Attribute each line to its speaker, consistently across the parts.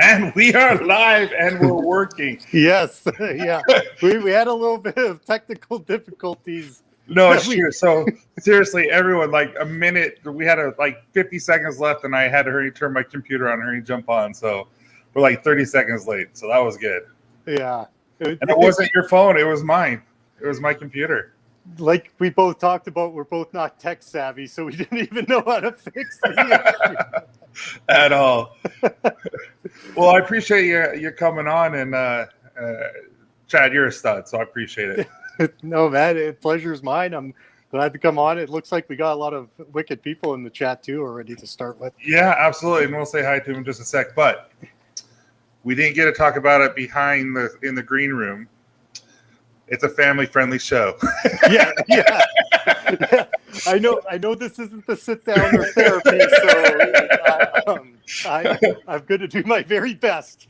Speaker 1: And we are live and we're working.
Speaker 2: Yes. Yeah. We had a little bit of technical difficulties.
Speaker 1: No, it's true. So seriously, everyone, like a minute, we had like 50 seconds left and I had to hurry turn my computer on and hurry jump on. So we're like 30 seconds late. So that was good.
Speaker 2: Yeah.
Speaker 1: And it wasn't your phone. It was mine. It was my computer.
Speaker 2: Like we both talked about, we're both not tech savvy, so we didn't even know how to fix the issue.
Speaker 1: At all. Well, I appreciate you coming on, and Chad, you're a stud, so I appreciate it.
Speaker 2: No, man, pleasure's mine. I'm glad to come on. It looks like we got a lot of wicked people in the chat too already to start with.
Speaker 1: Yeah, absolutely, and we'll say hi to him in just a sec. But we didn't get to talk about it in the green room. It's a family-friendly show.
Speaker 2: Yeah. I know this isn't the sit-down or therapy, so I'm going to do my very best.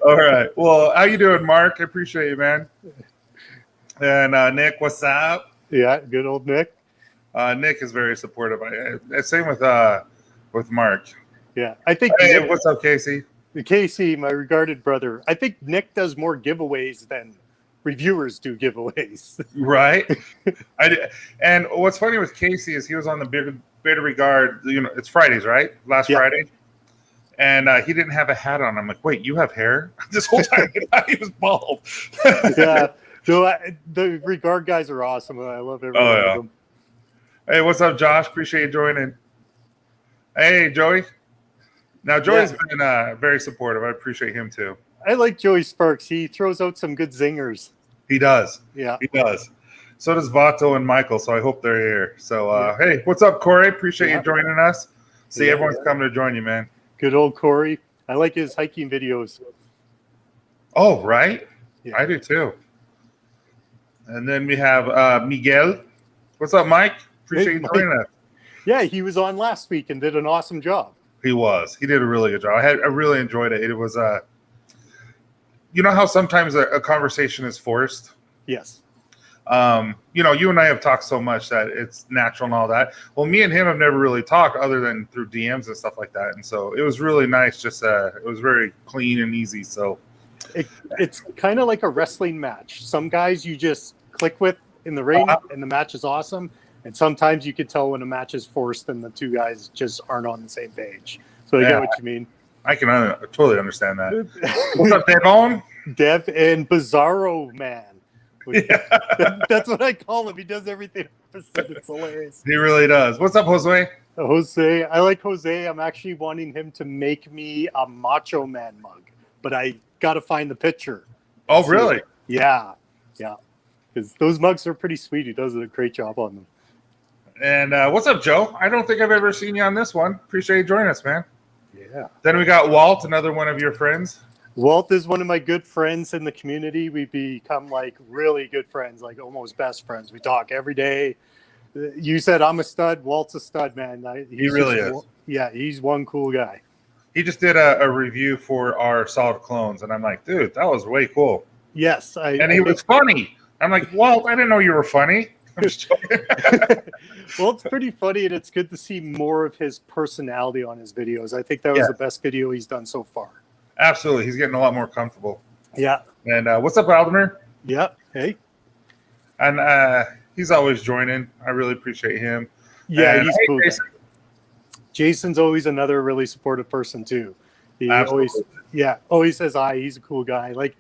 Speaker 1: All right. Well, how you doing, Mark? I appreciate you, man. And Nick, what's up?
Speaker 2: Yeah, good old Nick.
Speaker 1: Nick is very supportive. Same with Mark.
Speaker 2: Yeah, I think.
Speaker 1: Hey,
Speaker 2: Nick,
Speaker 1: what's up, Casey?
Speaker 2: Casey, my regarded brother. I think Nick does more giveaways than reviewers do giveaways.
Speaker 1: Right. And what's funny with Casey is he was on the Beta Regard. You know, it's Fridays, right? Last Friday. And he didn't have a hat on. I'm like, wait, you have hair? This whole time he was bald.
Speaker 2: Yeah. So the Regard guys are awesome. I love every one of them.
Speaker 1: Hey, what's up, Josh? Appreciate you joining. Hey, Joey. Now, Joey's been very supportive. I appreciate him, too.
Speaker 2: I like Joey Sparks. He throws out some good zingers.
Speaker 1: He does.
Speaker 2: Yeah.
Speaker 1: He does. So does Vato and Michael, so I hope they're here. So, hey, what's up, Corey? Appreciate you joining us. See, everyone's coming to join you, man.
Speaker 2: Good old Corey. I like his hiking videos.
Speaker 1: Oh, right?
Speaker 2: Yeah.
Speaker 1: I do, too. And then we have Miguel. What's up, Mike? Appreciate you joining us.
Speaker 2: Yeah, he was on last week and did an awesome job.
Speaker 1: He was. He did a really good job. I really enjoyed it. It was you know how sometimes a conversation is forced?
Speaker 2: Yes.
Speaker 1: You know, you and I have talked so much that it's natural and all that. Well, me and him have never really talked other than through DMs and stuff like that. And so it was really nice. Just it was very clean and easy. So
Speaker 2: it's kind of like a wrestling match. Some guys you just click with in the ring and the match is awesome. And sometimes you can tell when a match is forced and the two guys just aren't on the same page. So I get what you mean.
Speaker 1: I can totally understand that. What's up, Devon?
Speaker 2: Dev and Bizarro Man. That's what I call him. He does everything opposite. It's hilarious.
Speaker 1: He really does. What's up, Jose?
Speaker 2: Jose. I like Jose. I'm actually wanting him to make me a Macho Man mug. But I got to find the picture.
Speaker 1: Oh, really?
Speaker 2: Yeah. Because those mugs are pretty sweet. He does a great job on them.
Speaker 1: And what's up, Joe? I don't think I've ever seen you on this one. Appreciate you joining us, man.
Speaker 2: Yeah.
Speaker 1: Then we got Walt, another one of your friends.
Speaker 2: Walt is one of my good friends in the community. We become like really good friends, like almost best friends. We talk every day. You said I'm a stud. Walt's a stud, man.
Speaker 1: He really is.
Speaker 2: Yeah, he's one cool guy.
Speaker 1: He just did a review for our Solid Clones, and I'm like, dude, that was way cool.
Speaker 2: Yes.
Speaker 1: And he was funny. I'm like, Walt, I didn't know you were funny. I'm just joking.
Speaker 2: Well, it's pretty funny, and it's good to see more of his personality on his videos. I think that was the best video he's done so far.
Speaker 1: Absolutely. He's getting a lot more comfortable.
Speaker 2: Yeah.
Speaker 1: And what's up, Aldemir?
Speaker 2: Yeah. Hey.
Speaker 1: And he's always joining. I really appreciate him.
Speaker 2: Yeah,
Speaker 1: and
Speaker 2: he's cool. Jason's always another really supportive person, too. He always says hi. He's a cool guy. Like,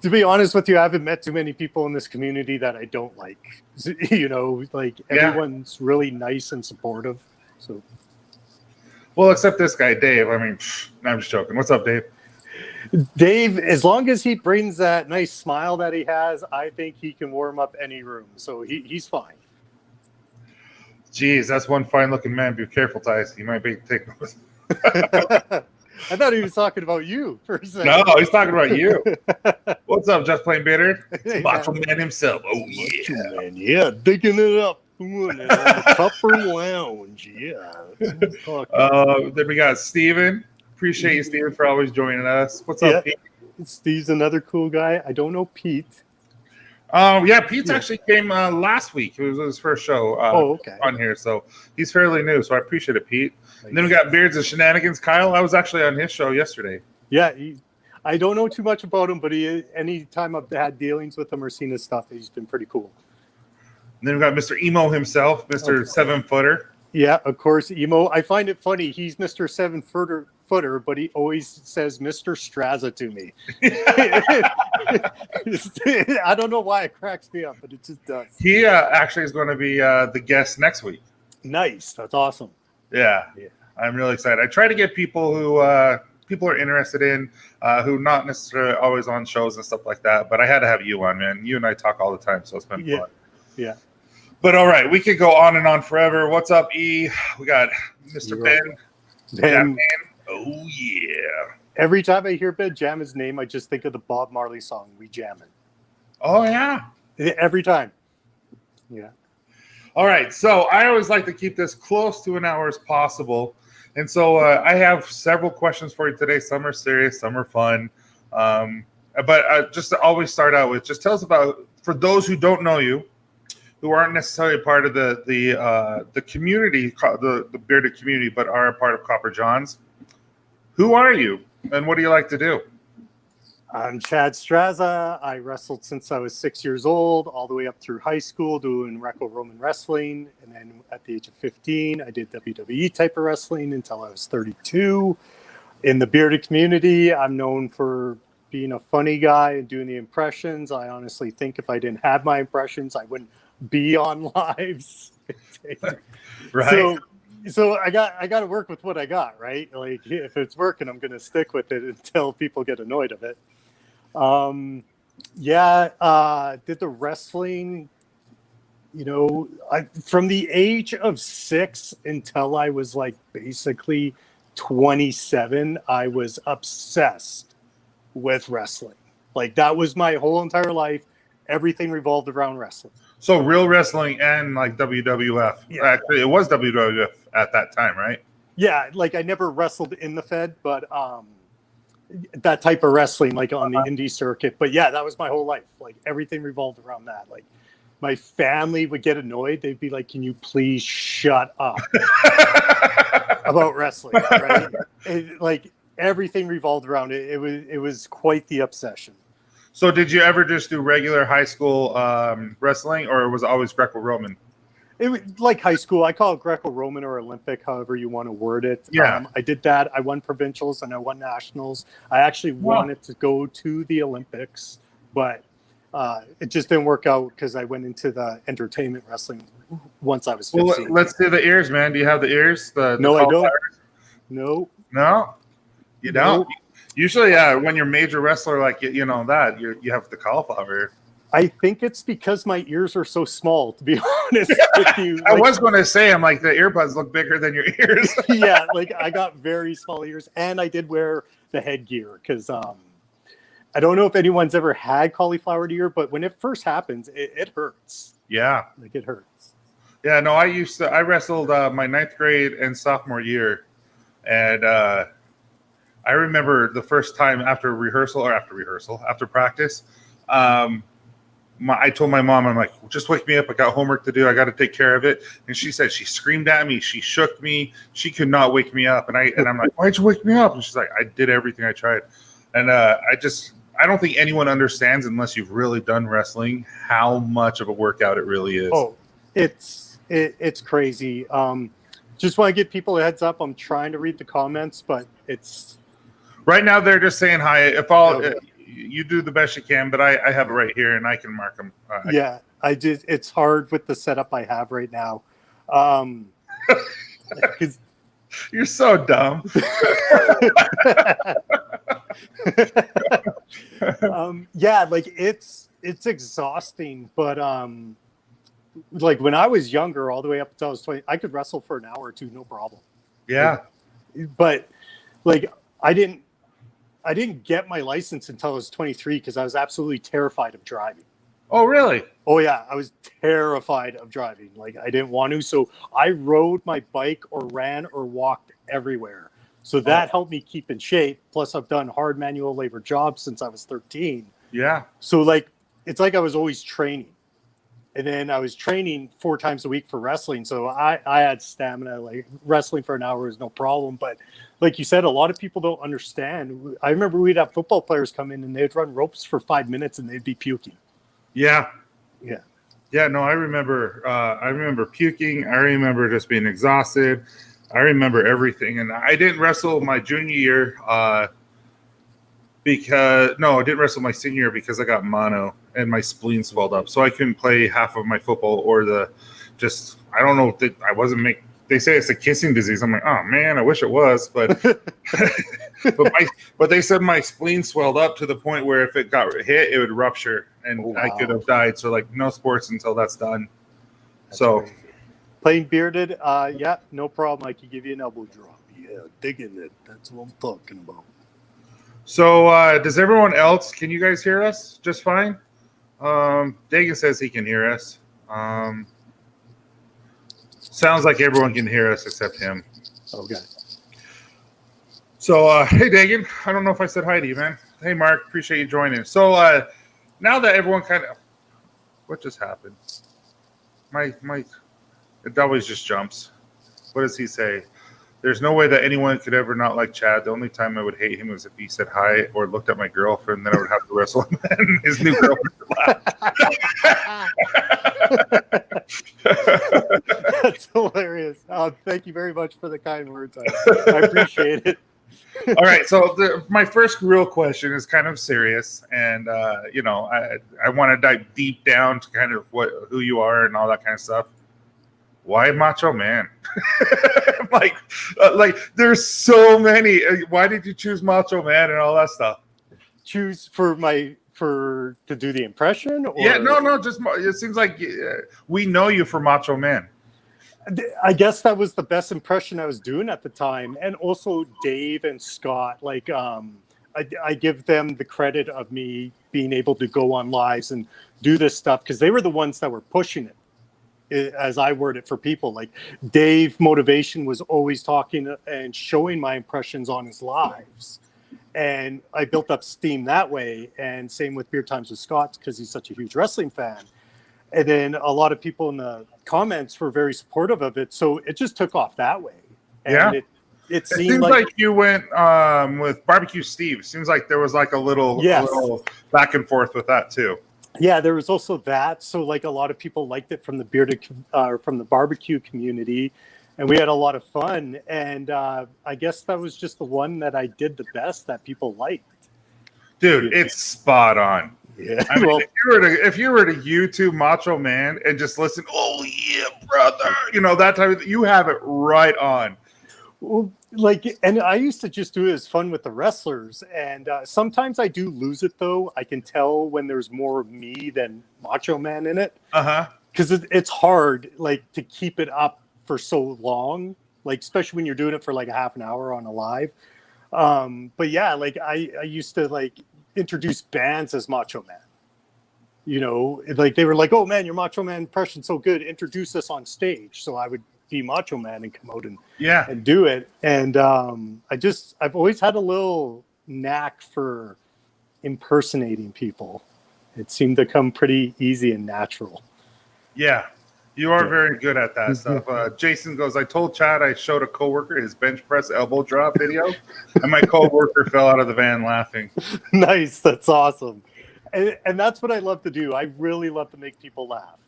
Speaker 2: to be honest with you, I haven't met too many people in this community that I don't like. You know, like everyone's really nice and supportive. So,
Speaker 1: well, except this guy, Dave. I mean, I'm just joking. What's up, Dave?
Speaker 2: Dave, as long as he brings that nice smile that he has, I think he can warm up any room. So he's fine.
Speaker 1: Jeez, that's one fine-looking man. Be careful, Tice. He might be taking notice.
Speaker 2: I thought he was talking about you for a second.
Speaker 1: No, he's talking about you. What's up, Just Plain Bitter? It's Macho Man himself. Oh, yeah.
Speaker 2: Macho Man, yeah, digging it up. On the Copper Lounge, yeah.
Speaker 1: Then we got Steven. Appreciate you, Steven, for always joining us. What's up, Pete?
Speaker 2: Steve's another cool guy. I don't know Pete.
Speaker 1: Pete's actually came last week. It was his first show on here, so he's fairly new. So I appreciate it, Pete. And then we got Beards and Shenanigans. Kyle, I was actually on his show yesterday.
Speaker 2: Yeah, I don't know too much about him, but anytime I've had dealings with him or seen his stuff, he's been pretty cool.
Speaker 1: And then we got Mr. Emo himself, Mr. 7-footer.
Speaker 2: Yeah, of course, Emo. I find it funny. He's Mr. 7-footer, but he always says Mr. Straza to me. I don't know why it cracks me up, but it just does.
Speaker 1: He actually is going to be the guest next week.
Speaker 2: Nice. That's awesome.
Speaker 1: Yeah. I'm really excited. I try to get people who people are interested in, who not necessarily always on shows and stuff like that. But I had to have you on, man. You and I talk all the time, so it's been fun.
Speaker 2: Yeah.
Speaker 1: But all right, we could go on and on forever. What's up, E? We got Mr. Ben.
Speaker 2: Ben.
Speaker 1: Oh, yeah.
Speaker 2: Every time I hear Ben Jam his name, I just think of the Bob Marley song, We Jammin'.
Speaker 1: Oh, yeah.
Speaker 2: Every time. Yeah.
Speaker 1: All right, so I always like to keep this close to an hour as possible. And so I have several questions for you today. Some are serious, some are fun. But just to always start out with, just tell us about, for those who don't know you, who aren't necessarily part of the community, the bearded community, but are a part of Copper John's. Who are you, and what do you like to do?
Speaker 2: I'm Chad Straza. I wrestled since I was 6 years old, all the way up through high school, doing Greco-Roman wrestling. And then at the age of 15, I did WWE type of wrestling until I was 32. In the bearded community, I'm known for being a funny guy and doing the impressions. I honestly think if I didn't have my impressions, I wouldn't be on lives.
Speaker 1: Right.
Speaker 2: So I got to work with what I got, right? Like if it's working, I'm going to stick with it until people get annoyed of it. Did the wrestling, from the age of 6 until I was like basically 27, I was obsessed with wrestling. Like that was my whole entire life. Everything revolved around wrestling.
Speaker 1: So real wrestling and like WWF.
Speaker 2: Yeah.
Speaker 1: Actually, it was WWF at that time, right?
Speaker 2: Yeah, like I never wrestled in the Fed, but that type of wrestling, like on the indie circuit. But yeah, that was my whole life. Like everything revolved around that. Like my family would get annoyed. They'd be like, "Can you please shut up about wrestling?" Right? Like everything revolved around it. It was quite the obsession.
Speaker 1: So did you ever just do regular high school wrestling, or was it always Greco-Roman?
Speaker 2: It was like high school. I call it Greco-Roman or Olympic, however you want to word it.
Speaker 1: Yeah.
Speaker 2: I did that. I won provincials and I won nationals. I actually wanted to go to the Olympics, but it just didn't work out because I went into the entertainment wrestling once I was 15.
Speaker 1: Well, let's do the ears, man. Do you have the ears?
Speaker 2: No, I don't. No.
Speaker 1: No? You don't?
Speaker 2: Nope.
Speaker 1: Usually, when you're a major wrestler, like, you have the cauliflower.
Speaker 2: I think it's because my ears are so small, to be honest with you.
Speaker 1: I was going to say, I'm like, the earbuds look bigger than your ears.
Speaker 2: Yeah, like I got very small ears, and I did wear the headgear because I don't know if anyone's ever had cauliflower ear, but when it first happens, it hurts.
Speaker 1: Yeah.
Speaker 2: Like it hurts.
Speaker 1: Yeah, no, I wrestled my 9th grade and sophomore year, and I remember the first time after practice, I told my mom, I'm like, just wake me up. I got homework to do. I got to take care of it. And she said, she screamed at me. She shook me. She could not wake me up. And I'm like, why'd you wake me up? And she's like, I did everything I tried. And I don't think anyone understands, unless you've really done wrestling, how much of a workout it really is.
Speaker 2: Oh, it's crazy. Just want to give people a heads up. I'm trying to read the comments, but it's
Speaker 1: right now they're just saying hi. You do the best you can, but I have it right here and I can mark them.
Speaker 2: It's hard with the setup I have right now.
Speaker 1: You're so dumb.
Speaker 2: Like it's exhausting, but like when I was younger, all the way up until I was 20, I could wrestle for an hour or two, no problem.
Speaker 1: Yeah.
Speaker 2: But like I didn't get my license until I was 23 because I was absolutely terrified of driving.
Speaker 1: Oh, really?
Speaker 2: Oh, yeah. I was terrified of driving. Like, I didn't want to. So I rode my bike or ran or walked everywhere. So that helped me keep in shape. Plus, I've done hard manual labor jobs since I was 13.
Speaker 1: Yeah.
Speaker 2: So, like, it's like I was always training. And then I was training 4 times a week for wrestling. So I had stamina, like wrestling for an hour is no problem. But like you said, a lot of people don't understand. I remember we'd have football players come in and they'd run ropes for 5 minutes and they'd be puking.
Speaker 1: Yeah.
Speaker 2: Yeah.
Speaker 1: Yeah, no, I remember puking. I remember just being exhausted. I remember everything. And I didn't wrestle my junior year I didn't wrestle my senior year because I got mono and my spleen swelled up. So I couldn't play half of my football or I don't know. They say it's a kissing disease. I'm like, oh man, I wish it was. But but they said my spleen swelled up to the point where if it got hit, it would rupture and I could have died. So like no sports until that's done. That's crazy.
Speaker 2: Playing bearded, yeah, no problem. I can give you an elbow drop. Yeah, digging it. That's what I'm talking about.
Speaker 1: So does everyone else, can you guys hear us just fine? Dagan says he can hear us. Sounds like everyone can hear us except him.
Speaker 2: Okay.
Speaker 1: So, hey, Dagan. I don't know if I said hi to you, man. Hey, Mark. Appreciate you joining. So, now that everyone what just happened? It always just jumps. What does he say? There's no way that anyone could ever not like Chad. The only time I would hate him was if he said hi or looked at my girlfriend. Then I would have to wrestle him and his new girlfriend would laugh.
Speaker 2: That's hilarious. Thank you very much for the kind words. I appreciate it.
Speaker 1: All right. So my first real question is kind of serious. And, I want to dive deep down to kind of who you are and all that kind of stuff. Why Macho Man? like there's so many. Why did you choose Macho Man and all that stuff?
Speaker 2: Choose to do the impression? Or?
Speaker 1: Yeah, no. Just it seems like we know you for Macho Man.
Speaker 2: I guess that was the best impression I was doing at the time, and also Dave and Scott. Like, I give them the credit of me being able to go on lives and do this stuff because they were the ones that were pushing it. As I word it for people, like Dave Motivation was always talking and showing my impressions on his lives, and I built up steam that way. And same with Beer Times with Scott because he's such a huge wrestling fan. And then a lot of people in the comments were very supportive of it, so it just took off that way. And
Speaker 1: yeah,
Speaker 2: it
Speaker 1: seems like you went with Barbecue Steve. Seems like there was like a little back and forth with that too.
Speaker 2: Yeah, there was also that. So like a lot of people liked it from the from the barbecue community, and we had a lot of fun. And I guess that was just the one that I did the best that people liked.
Speaker 1: Dude, it's spot on.
Speaker 2: Yeah.
Speaker 1: I mean, if you were to YouTube Macho Man and just listen, oh yeah, brother, that type of thing, you have it right on.
Speaker 2: Well, and I used to just do it as fun with the wrestlers, and sometimes I do lose it though. I can tell when there's more of me than Macho Man in it. Because it's hard, to keep it up for so long, especially when you're doing it for a half an hour on a live. But yeah, I used to introduce bands as Macho Man. They were like, "Oh man, your Macho Man impression's so good. Introduce us on stage." So I would be Macho Man and come out and do it. And I've always had a little knack for impersonating people. It seemed to come pretty easy and natural.
Speaker 1: Yeah, you are very good at that stuff. Jason goes, I told Chad I showed a coworker his bench press elbow drop video, and my coworker fell out of the van laughing.
Speaker 2: Nice, that's awesome. And that's what I love to do. I really love to make people laugh.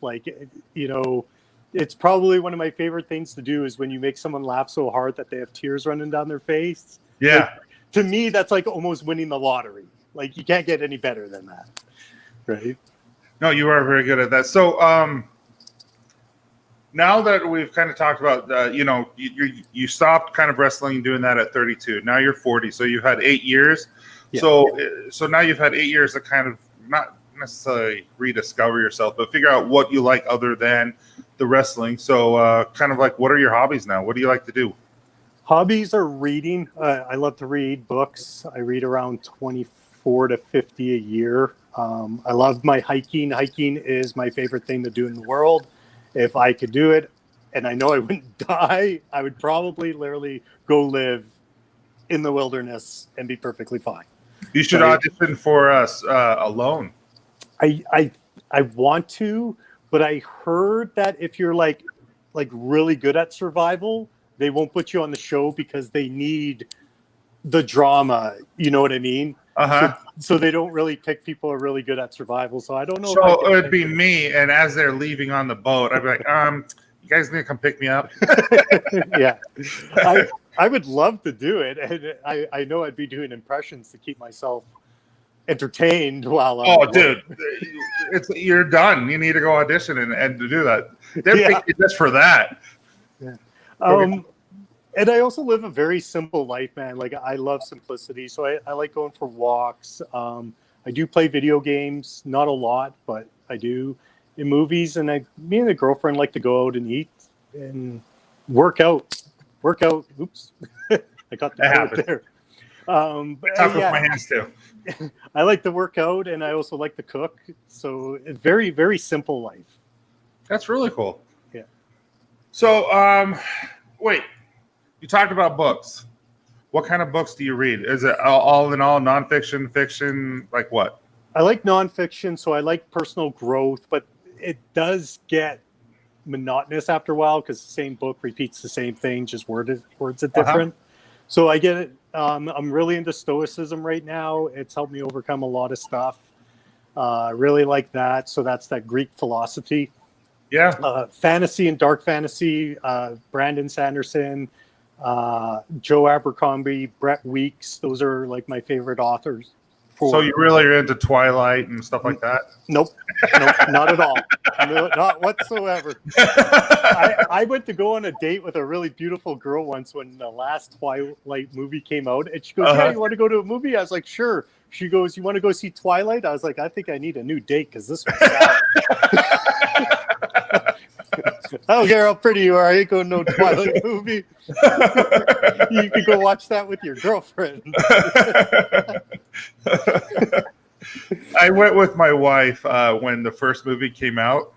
Speaker 2: It's probably one of my favorite things to do is when you make someone laugh so hard that they have tears running down their face.
Speaker 1: Yeah.
Speaker 2: To me, that's almost winning the lottery. You can't get any better than that. Right?
Speaker 1: No, you are very good at that. So now that we've kind of talked about, you stopped kind of wrestling and doing that at 32. Now you're 40. So you've had 8 years. Yeah. So now you've had 8 years to kind of not necessarily rediscover yourself, but figure out what you like other than the wrestling. So what are your hobbies now? What do you like to do?
Speaker 2: Hobbies are reading. I love to read books. I read around 24 to 50 a year. I love my hiking. Hiking is my favorite thing to do in the world. If I could do it, and I know I wouldn't die, I would probably literally go live in the wilderness and be perfectly fine.
Speaker 1: You should audition for us alone.
Speaker 2: I want to, But I heard that if you're like really good at survival, they won't put you on the show because they need the drama. You know what I mean? So they don't really pick people who are really good at survival. So I don't know.
Speaker 1: So it would be me, and as they're leaving on the boat, I'd be like, you guys need to come pick me up.
Speaker 2: Yeah, I would love to do it, and I know I'd be doing impressions to keep myself entertained while.
Speaker 1: Dude, you're done. You need to go audition and to do that. They're picking just for that.
Speaker 2: Yeah. And I also live a very simple life, man. Like I love simplicity, so I like going for walks. I do play video games, not a lot, but I do. In movies, and me and the girlfriend like to go out and eat and work out. Oops, I got the word there.
Speaker 1: I talk with my hands too.
Speaker 2: I like to work out, and I also like to cook. So it's very, very simple life.
Speaker 1: That's really cool.
Speaker 2: Yeah.
Speaker 1: So, wait. You talked about books. What kind of books do you read? Is it all in all nonfiction, fiction? Like what?
Speaker 2: I like nonfiction, so I like personal growth, but it does get monotonous after a while because the same book repeats the same thing, just words are different. So I get it. I'm really into stoicism right now. It's helped me overcome a lot of stuff. Really like that. So that's that Greek philosophy.
Speaker 1: Yeah.
Speaker 2: Fantasy and dark fantasy. Brandon Sanderson. Joe Abercrombie, Brett Weeks. Those are like my favorite authors.
Speaker 1: So you really are into Twilight and stuff like that?
Speaker 2: Nope, not at all. No, not whatsoever. I went to go on a date with a really beautiful girl once when the last Twilight movie came out, and she goes, "Yeah, you want to go to a movie?" I was like, "Sure." She goes, "You want to go see Twilight?" I was like, "I think I need a new date because this one's sad." I don't care how pretty you are. I ain't going to no Twilight movie. You could go watch that with your girlfriend.
Speaker 1: I went with my wife when the first movie came out,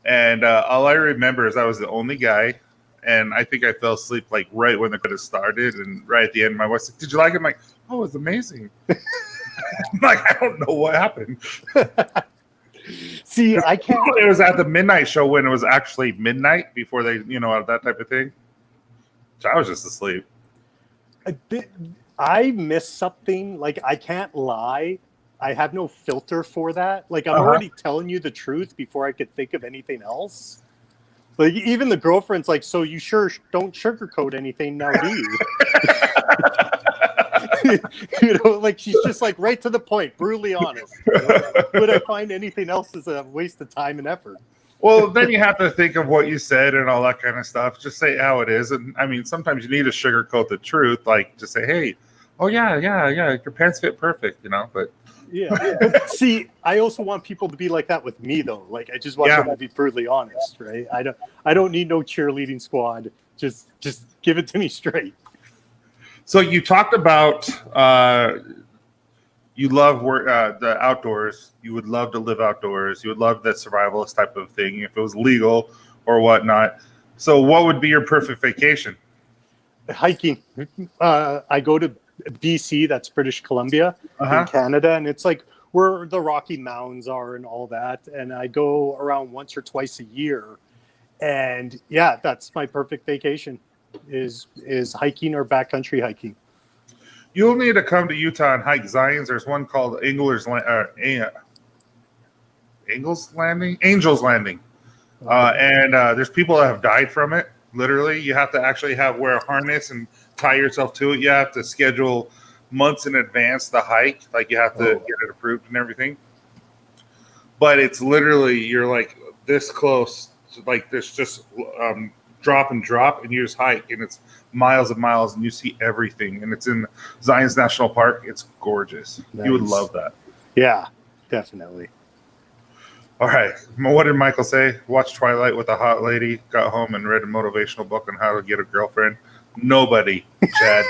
Speaker 1: and all I remember is I was the only guy, and I think I fell asleep like right when it could have started, and right at the end, my wife's like, "Did you like it?" I'm like, "Oh, it was amazing." I'm like, I don't know what happened.
Speaker 2: See, I can't.
Speaker 1: It was at the midnight show when it was actually midnight before they, that type of thing. So I was just asleep.
Speaker 2: I missed something. Like, I can't lie. I have no filter for that. Like, I'm already telling you the truth before I could think of anything else. Like, even the girlfriend's like, "So you sure don't sugarcoat anything now, do you?" Like she's just like right to the point, brutally honest. Would I find anything else is a waste of time and effort?
Speaker 1: Well, then you have to think of what you said and all that kind of stuff. Just say how it is. And I mean, sometimes you need to sugarcoat the truth. Like just say, "Hey, oh yeah, your pants fit perfect," but
Speaker 2: yeah. But see, I also want people to be like that with me though. Like I just want them to be brutally honest, right? I don't need no cheerleading squad. Just give it to me straight.
Speaker 1: So you talked about you love the outdoors. You would love to live outdoors. You would love that survivalist type of thing if it was legal or whatnot. So what would be your perfect vacation?
Speaker 2: Hiking. I go to BC, that's British Columbia in Canada, and it's like where the Rocky Mountains are and all that. And I go around once or twice a year. And yeah, that's my perfect vacation. Is hiking or backcountry hiking.
Speaker 1: You'll need to come to Utah and hike Zions. There's one called Angel's Landing. And there's people that have died from it. Literally, you have to actually wear a harness and tie yourself to it. You have to schedule months in advance the hike. Like you have to get it approved and everything. But it's literally, you're like this close. Like there's just drop, and you just hike, and it's miles and miles, and you see everything, and it's in Zions National Park. It's gorgeous. Nice. You would love that.
Speaker 2: Yeah, definitely.
Speaker 1: All right. What did Michael say? Watched Twilight with a hot lady, got home and read a motivational book on how to get a girlfriend. Nobody, Chad.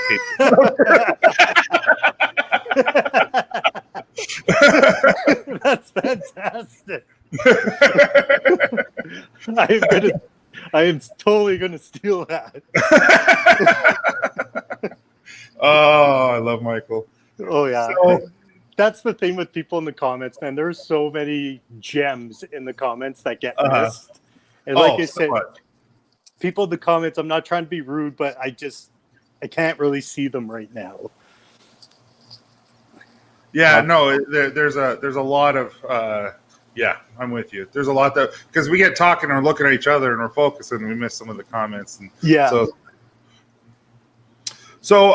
Speaker 2: That's fantastic. I am totally going to steal that.
Speaker 1: Oh, I love Michael.
Speaker 2: Oh, yeah.
Speaker 1: So,
Speaker 2: that's the thing with people in the comments, man. There's so many gems in the comments that get missed. And like I said, people in the comments, I'm not trying to be rude, but I can't really see them right now.
Speaker 1: Yeah, no, there's a lot of yeah, I'm with you. There's a lot that because we get talking and we're looking at each other and we're focusing and we miss some of the comments. And
Speaker 2: yeah.
Speaker 1: So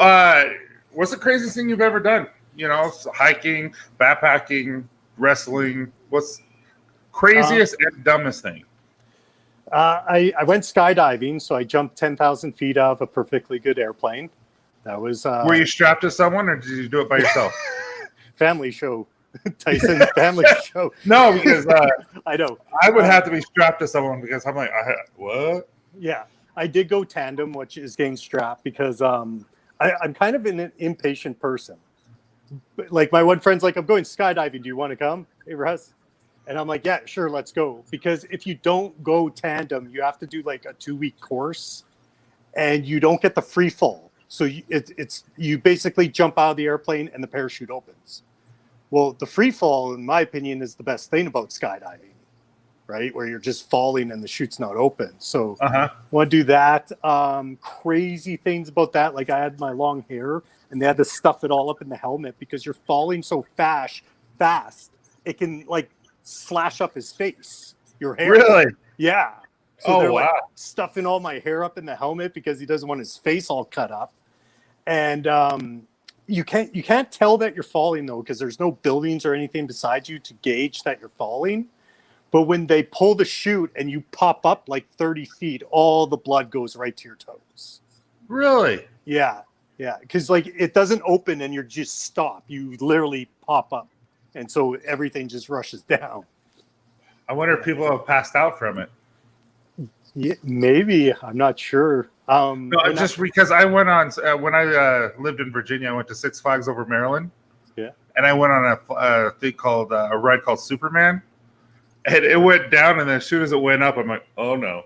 Speaker 1: what's the craziest thing you've ever done? You know, hiking, backpacking, wrestling. What's craziest and dumbest thing?
Speaker 2: I went skydiving, so I jumped 10,000 feet out of a perfectly good airplane. That was.
Speaker 1: Were you strapped to someone, or did you do it by yourself?
Speaker 2: Family show, Tyson. Family show.
Speaker 1: No, because
Speaker 2: I know
Speaker 1: I would have to be strapped to someone because I'm like, what?
Speaker 2: Yeah, I did go tandem, which is getting strapped because I'm kind of an impatient person. Like my one friend's like, I'm going skydiving. Do you want to come? Hey, Russ. And I'm like, yeah, sure, let's go. Because if you don't go tandem, you have to do like a 2-week course, and you don't get the free fall. So you basically jump out of the airplane and the parachute opens. Well, the free fall, in my opinion, is the best thing about skydiving, right? Where you're just falling and the chute's not open. So want to do that. Crazy things about that. Like I had my long hair and they had to stuff it all up in the helmet because you're falling so fast, it can like slash up his face. Your hair.
Speaker 1: Really?
Speaker 2: Yeah. So they're
Speaker 1: wow.
Speaker 2: like stuffing all my hair up in the helmet because he doesn't want his face all cut up. And you can't tell that you're falling though because there's no buildings or anything beside you to gauge that you're falling. But when they pull the chute and you pop up like 30 feet, all the blood goes right to your toes.
Speaker 1: Really?
Speaker 2: Yeah. Yeah. Because like it doesn't open and you're just stop. You literally pop up. And so everything just rushes down.
Speaker 1: I wonder if people have passed out from it.
Speaker 2: Yeah, maybe. I'm not sure.
Speaker 1: No, just because I went on when I lived in Virginia, I went to Six Flags over Maryland. Yeah. And I went on a thing called a ride called Superman. And it went down, and then as soon as it went up, I'm like, oh no.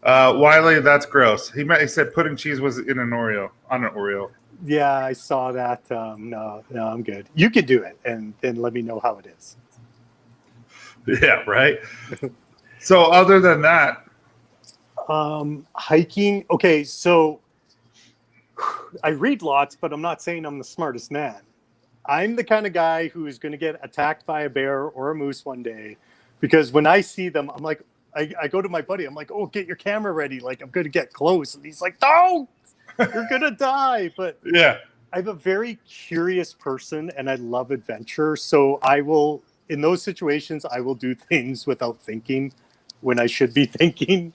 Speaker 1: Wiley, that's gross. He said pudding cheese was in an Oreo, on an Oreo.
Speaker 2: Yeah, I saw that. No, I'm good. You could do it, and then let me know how it is.
Speaker 1: Yeah, right. So other than that,
Speaker 2: hiking. Okay, so I read lots, but I'm not saying I'm the smartest man. I'm the kind of guy who is going to get attacked by a bear or a moose one day, because when I see them, I'm like, I go to my buddy. I'm like, oh, get your camera ready. Like, I'm going to get close. And he's like, don't, you're going to die. But
Speaker 1: yeah,
Speaker 2: I'm a very curious person and I love adventure. So I will, in those situations, I will do things without thinking when I should be thinking,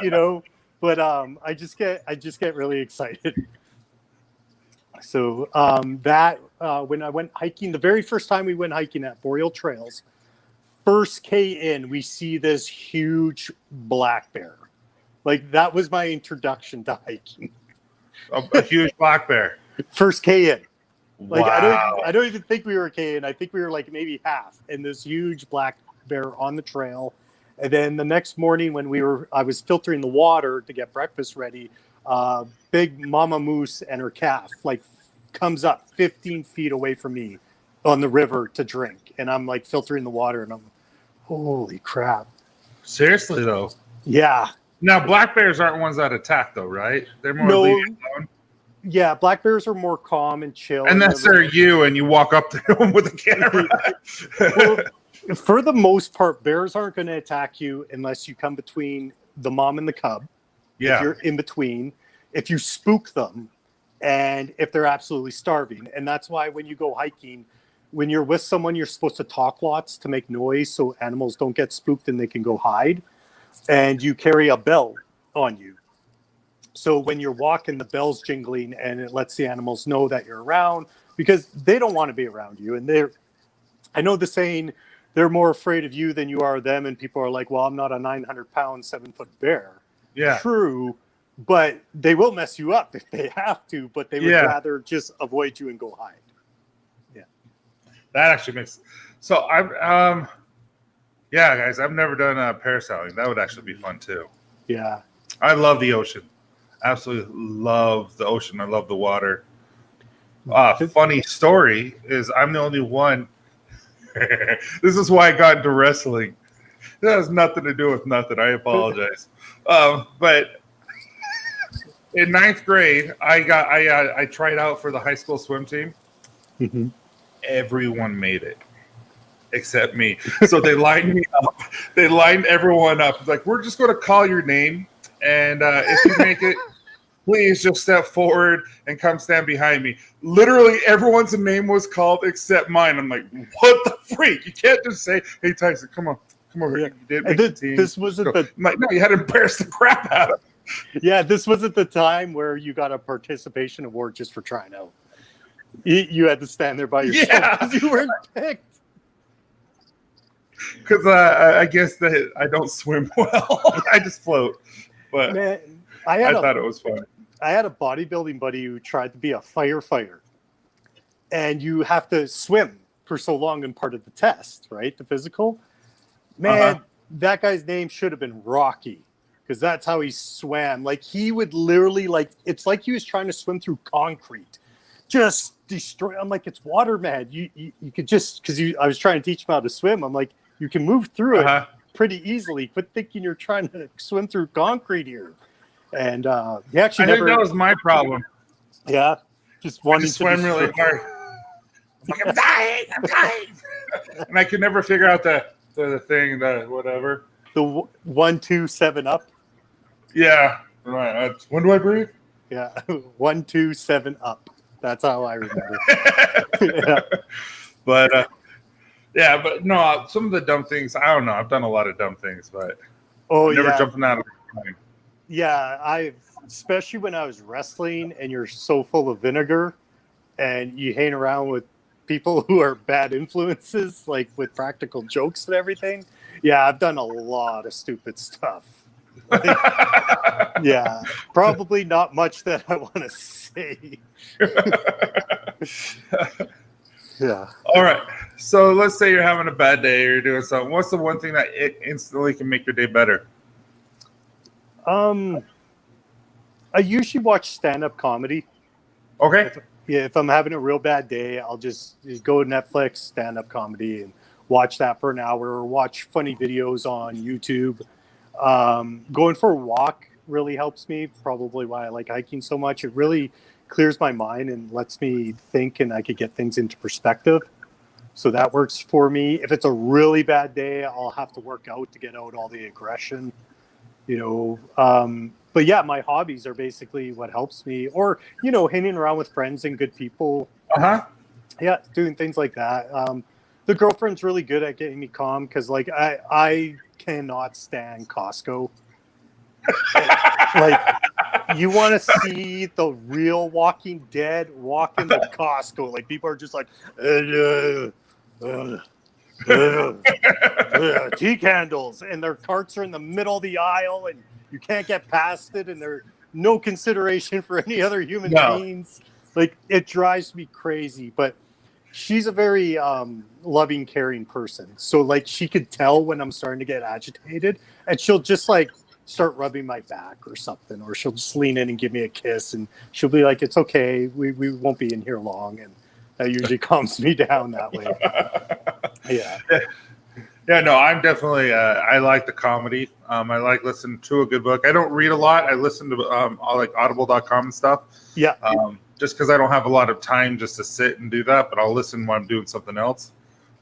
Speaker 2: you know, but I just get really excited. So when I went hiking, the very first time we went hiking at Boreal Trails, first K in, we see this huge black bear. Like that was my introduction to hiking.
Speaker 1: A huge black bear.
Speaker 2: First K in. Like
Speaker 1: wow.
Speaker 2: I don't even think we were K in. I think we were like maybe half. And this huge black bear on the trail. And then the next morning when I was filtering the water to get breakfast ready, big mama moose and her calf like comes up 15 feet away from me on the river to drink. And I'm like filtering the water and I'm, holy crap.
Speaker 1: Seriously though?
Speaker 2: Yeah.
Speaker 1: Now black bears aren't ones that attack though, right? They're more leaving alone.
Speaker 2: Yeah, black bears are more calm and chill.
Speaker 1: Unless they're you and you walk up to them with a camera.
Speaker 2: Well, for the most part, bears aren't going to attack you unless you come between the mom and the cub.
Speaker 1: Yeah.
Speaker 2: If you're in between, if you spook them, and if they're absolutely starving. And that's why when you go hiking, when you're with someone, you're supposed to talk lots to make noise so animals don't get spooked and they can go hide. And you carry a bell on you. So when you're walking, the bell's jingling and it lets the animals know that you're around because they don't want to be around you. And I know the saying, they're more afraid of you than you are them. And people are like, well, I'm not a 900-pound, 7-foot bear.
Speaker 1: Yeah.
Speaker 2: True. But they will mess you up if they have to, but they would rather just avoid you and go hide. Yeah.
Speaker 1: That actually makes so I'm yeah, guys, I've never done parasailing. That would actually be fun too.
Speaker 2: Yeah.
Speaker 1: I love the ocean. Absolutely love the ocean. I love the water. Funny story is I'm the only one. This is why I got into wrestling. That has nothing to do with nothing. I apologize. But in ninth grade, I tried out for the high school swim team.
Speaker 2: Mm-hmm.
Speaker 1: Everyone made it except me. So they lined me up. They lined everyone up. It's like, we're just going to call your name, and if you make it, please just step forward and come stand behind me. Literally, everyone's name was called except mine. I'm like, what the freak? You can't just say, "Hey, Tyson, come over here." You did make the team.
Speaker 2: This wasn't the.
Speaker 1: I'm like, no, you had to embarrass the crap out of me.
Speaker 2: Yeah, this wasn't the time where you got a participation award just for trying out. You had to stand there by yourself because you weren't picked.
Speaker 1: Because I guess that I don't swim well. I just float. But
Speaker 2: Man,
Speaker 1: I thought it was fun.
Speaker 2: I had a bodybuilding buddy who tried to be a firefighter. And you have to swim for so long in part of the test, right? The physical. Man, that guy's name should have been Rocky. Because that's how he swam. Like, he would literally, like, it's like he was trying to swim through concrete. Just destroy. I'm like, it's water, man. You could just, because I was trying to teach him how to swim. I'm like, you can move through it pretty easily. Quit thinking you're trying to swim through concrete here. And he actually
Speaker 1: think that was my problem.
Speaker 2: Yeah. Just wanting to
Speaker 1: swim really hard. I'm dying. And I could never figure out the thing, the whatever.
Speaker 2: The 1, 2, 7 up.
Speaker 1: Yeah. Right. When do I breathe?
Speaker 2: Yeah. 1, 2, 7 up. That's how I remember. Yeah.
Speaker 1: But but no, some of the dumb things, I don't know. I've done a lot of dumb things, but never jumping out of the plane.
Speaker 2: Yeah, especially when I was wrestling and you're so full of vinegar and you hang around with people who are bad influences, like with practical jokes and everything. Yeah, I've done a lot of stupid stuff. Yeah, probably not much that I want to say. Yeah. All
Speaker 1: right. So let's say you're having a bad day or you're doing something. What's the one thing that it instantly can make your day better?
Speaker 2: I usually watch stand-up comedy.
Speaker 1: Okay.
Speaker 2: If I'm having a real bad day, I'll just go to Netflix, stand-up comedy, and watch that for an hour, or watch funny videos on YouTube. Going for a walk really helps me, probably why I like hiking so much. It really clears my mind and lets me think, and I could get things into perspective. So that works for me. If it's a really bad day, I'll have to work out to get out all the aggression, But yeah, my hobbies are basically what helps me, or, hanging around with friends and good people. Yeah, doing things like that. The girlfriend's really good at getting me calm because, like, I cannot stand Costco. Like, you want to see the real Walking Dead walk into Costco. Like, people are just like, tea candles, and their carts are in the middle of the aisle, and you can't get past it, and there's no consideration for any other human beings. Like, it drives me crazy. But she's a very loving, caring person. So, like, she could tell when I'm starting to get agitated, and she'll just, like, start rubbing my back or something, or she'll just lean in and give me a kiss, and she'll be like, "It's okay, we won't be in here long," and that usually calms me down that way.
Speaker 1: Yeah, no, I'm definitely I like the comedy. I like listening to a good book. I don't read a lot. I listen to like audible.com and stuff.
Speaker 2: Yeah.
Speaker 1: Just because I don't have a lot of time just to sit and do that, but I'll listen when I'm doing something else.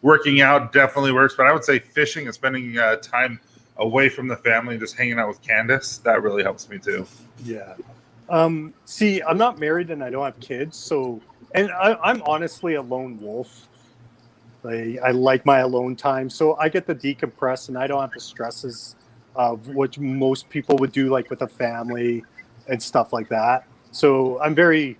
Speaker 1: Working out definitely works, but I would say fishing and spending time away from the family and just hanging out with Candace, that really helps me too.
Speaker 2: Yeah. See, I'm not married and I don't have kids, so, and I'm honestly a lone wolf. I like my alone time, so I get to decompress and I don't have the stresses of what most people would do, like with a family and stuff like that. So I'm very,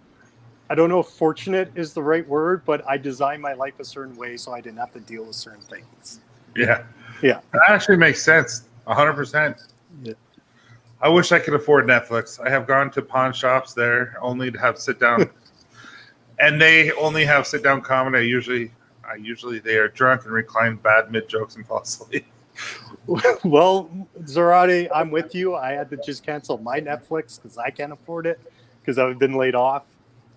Speaker 2: I don't know if fortunate is the right word, but I designed my life a certain way so I didn't have to deal with certain things.
Speaker 1: Yeah.
Speaker 2: Yeah.
Speaker 1: That actually makes sense. 100%.
Speaker 2: Yeah.
Speaker 1: I wish I could afford Netflix. I have gone to pawn shops there only to have sit down, and they only have sit down comedy. I usually they are drunk and recline bad mid jokes and fall asleep.
Speaker 2: Well, Zarate, I'm with you. I had to just cancel my Netflix because I can't afford it because I've been laid off,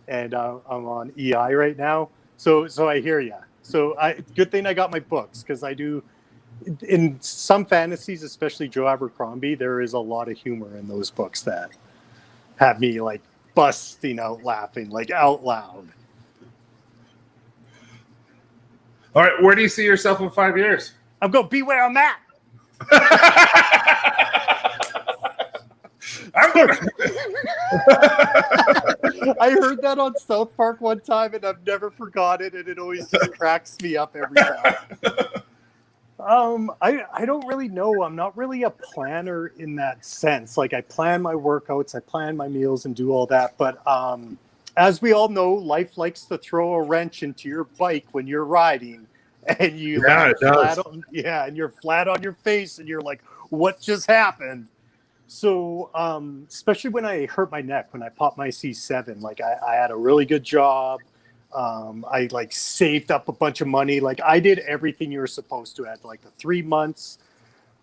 Speaker 2: and I'm on EI right now. So I hear you. So good thing I got my books because I do. In some fantasies, especially Joe Abercrombie, there is a lot of humor in those books that have me like busting out laughing, like out loud.
Speaker 1: All right, where do you see yourself in 5 years?
Speaker 2: I'm going to be where I'm at.
Speaker 1: I'm gonna.
Speaker 2: I heard that on South Park one time, and I've never forgot it, and it always just cracks me up every time. I don't really know. I'm not really a planner in that sense. Like I plan my workouts, I plan my meals, and do all that. But as we all know, life likes to throw a wrench into your bike when you're riding, and you and you're flat on your face, and you're like, "What just happened?" So, especially when I hurt my neck, when I popped my C7, like I had a really good job. I like saved up a bunch of money. Like I did everything you were supposed to at like the 3 months.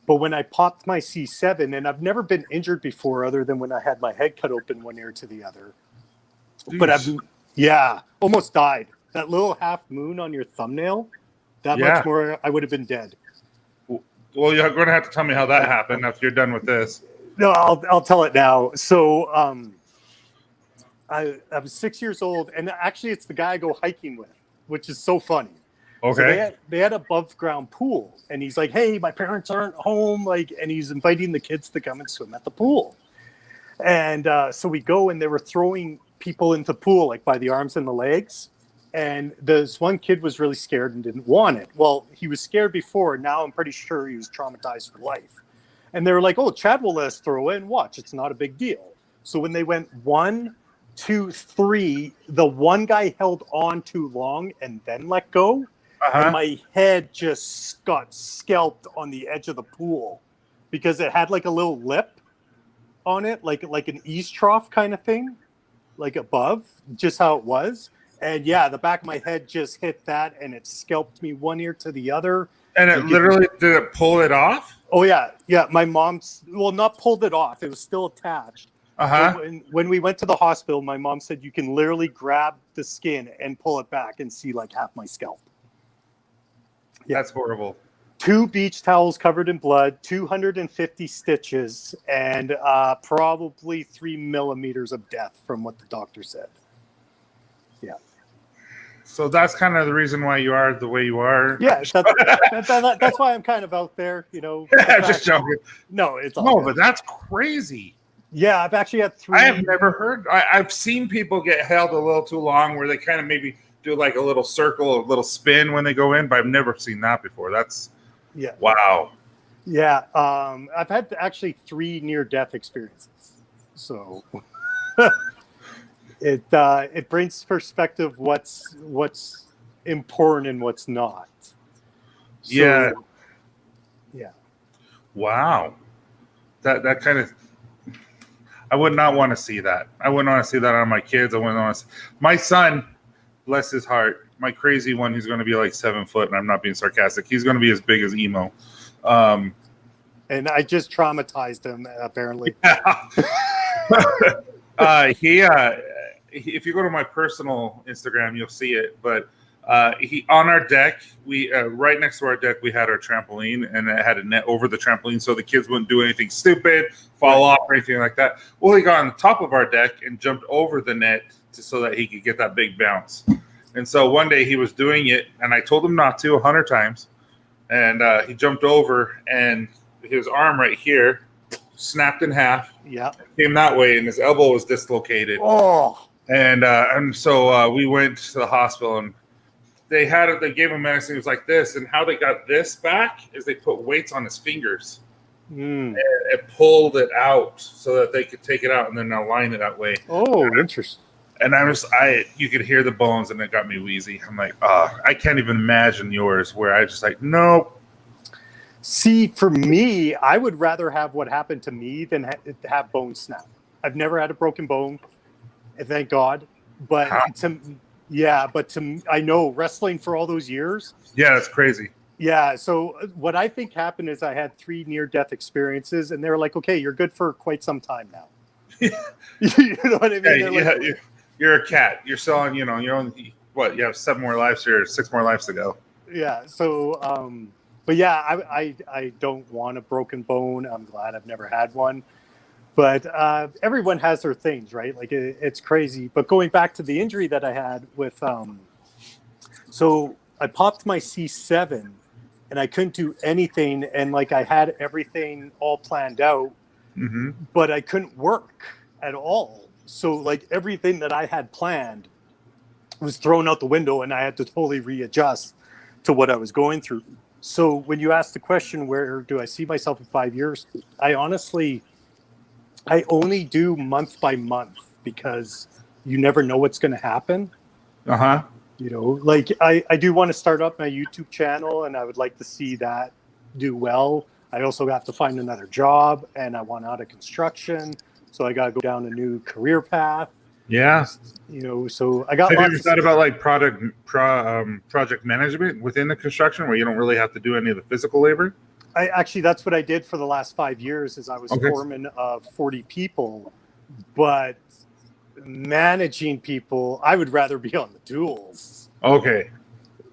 Speaker 2: But when I popped my C7, and I've never been injured before other than when I had my head cut open one ear to the other. Jeez. But almost died. That little half moon on your thumbnail, that much more, I would have been dead.
Speaker 1: Well, you're going to have to tell me how that happened after you're done with this.
Speaker 2: No, I'll tell it now. So I was 6 years old, and actually it's the guy I go hiking with, which is so funny.
Speaker 1: Okay.
Speaker 2: So they had above ground pool, and he's like, "Hey, my parents aren't home," and he's inviting the kids to come and swim at the pool. And so we go, and they were throwing people into the pool, like by the arms and the legs. And this one kid was really scared and didn't want it. Well, he was scared before. Now I'm pretty sure he was traumatized for life. And they were like, "Oh, Chad will let us throw in. Watch, it's not a big deal." So when they went 1, 2, 3, the one guy held on too long and then let go. And my head just got scalped on the edge of the pool because it had like a little lip on it, like an ease trough kind of thing, like above, just how it was. And the back of my head just hit that, and it scalped me one ear to the other.
Speaker 1: And it literally, did it pull it off?
Speaker 2: Oh, yeah. Yeah, my mom's, not pulled it off. It was still attached. When we went to the hospital, my mom said you can literally grab the skin and pull it back and see like half my scalp.
Speaker 1: Yeah. That's horrible.
Speaker 2: 2 beach towels covered in blood, 250 stitches, and probably 3 millimeters of death from what the doctor said. Yeah.
Speaker 1: So that's kind of the reason why you are the way you are.
Speaker 2: Yeah, that's why I'm kind of out there,
Speaker 1: Just joking.
Speaker 2: No, it's all good.
Speaker 1: But that's crazy.
Speaker 2: Yeah, I've actually had 3.
Speaker 1: I have never heard. I've seen people get held a little too long where they kind of maybe do like a little circle, a little spin when they go in, but I've never seen that before. That's wow.
Speaker 2: Yeah, I've had actually 3 near-death experiences. So it brings perspective what's important and what's not. So, yeah.
Speaker 1: Wow. That kind of. I would not want to see that. I wouldn't want to see that on my kids. I wouldn't want to see my son, bless his heart, my crazy one, who's going to be like 7 foot, and I'm not being sarcastic. He's going to be as big as Emo.
Speaker 2: And I just traumatized him, apparently.
Speaker 1: If you go to my personal Instagram, you'll see it. But he on our deck, we right next to our deck, we had our trampoline, and it had a net over the trampoline, so the kids wouldn't do anything stupid, fall off, or anything like that. Well, he got on the top of our deck and jumped over the net so that he could get that big bounce. And so one day he was doing it, and I told him not to 100 times, and he jumped over, and his arm right here snapped in half.
Speaker 2: Yeah,
Speaker 1: came that way, and his elbow was dislocated.
Speaker 2: Oh,
Speaker 1: and so we went to the hospital, and they gave him medicine. It was like this, and how they got this back is they put weights on his fingers. And it pulled it out so that they could take it out and then align it that way.
Speaker 2: Oh, interesting.
Speaker 1: And you could hear the bones, and it got me wheezy. I'm like, I can't even imagine yours, where I just like, nope.
Speaker 2: See, for me, I would rather have what happened to me than have bones snap. I've never had a broken bone, thank God. But I know wrestling for all those years.
Speaker 1: Yeah, that's crazy.
Speaker 2: Yeah. So what I think happened is I had 3 near-death experiences, and they were like, "Okay, you're good for quite some time now." You know what I mean?
Speaker 1: You're a cat. You're selling. You're only what? You have 7 more lives here, 6 more lives to go.
Speaker 2: Yeah. So, but yeah, I don't want a broken bone. I'm glad I've never had one. But everyone has their things, right? Like it's crazy. But going back to the injury that I had with, so I popped my C7 and I couldn't do anything. And like I had everything all planned out, but I couldn't work at all. So like everything that I had planned was thrown out the window, and I had to totally readjust to what I was going through. So when you ask the question, where do I see myself in 5 years? I only do month by month because you never know what's going to happen. You know, like I do want to start up my YouTube channel, and I would like to see that do well. I also have to find another job, and I want out of construction. So I got to go down a new career path.
Speaker 1: Yeah.
Speaker 2: You know, so I got.
Speaker 1: Have you ever thought about like project management within the construction, where you don't really have to do any of the physical labor?
Speaker 2: That's what I did for the last 5 years. Is I was foreman of 40 people, but managing people, I would rather be on the tools.
Speaker 1: Okay.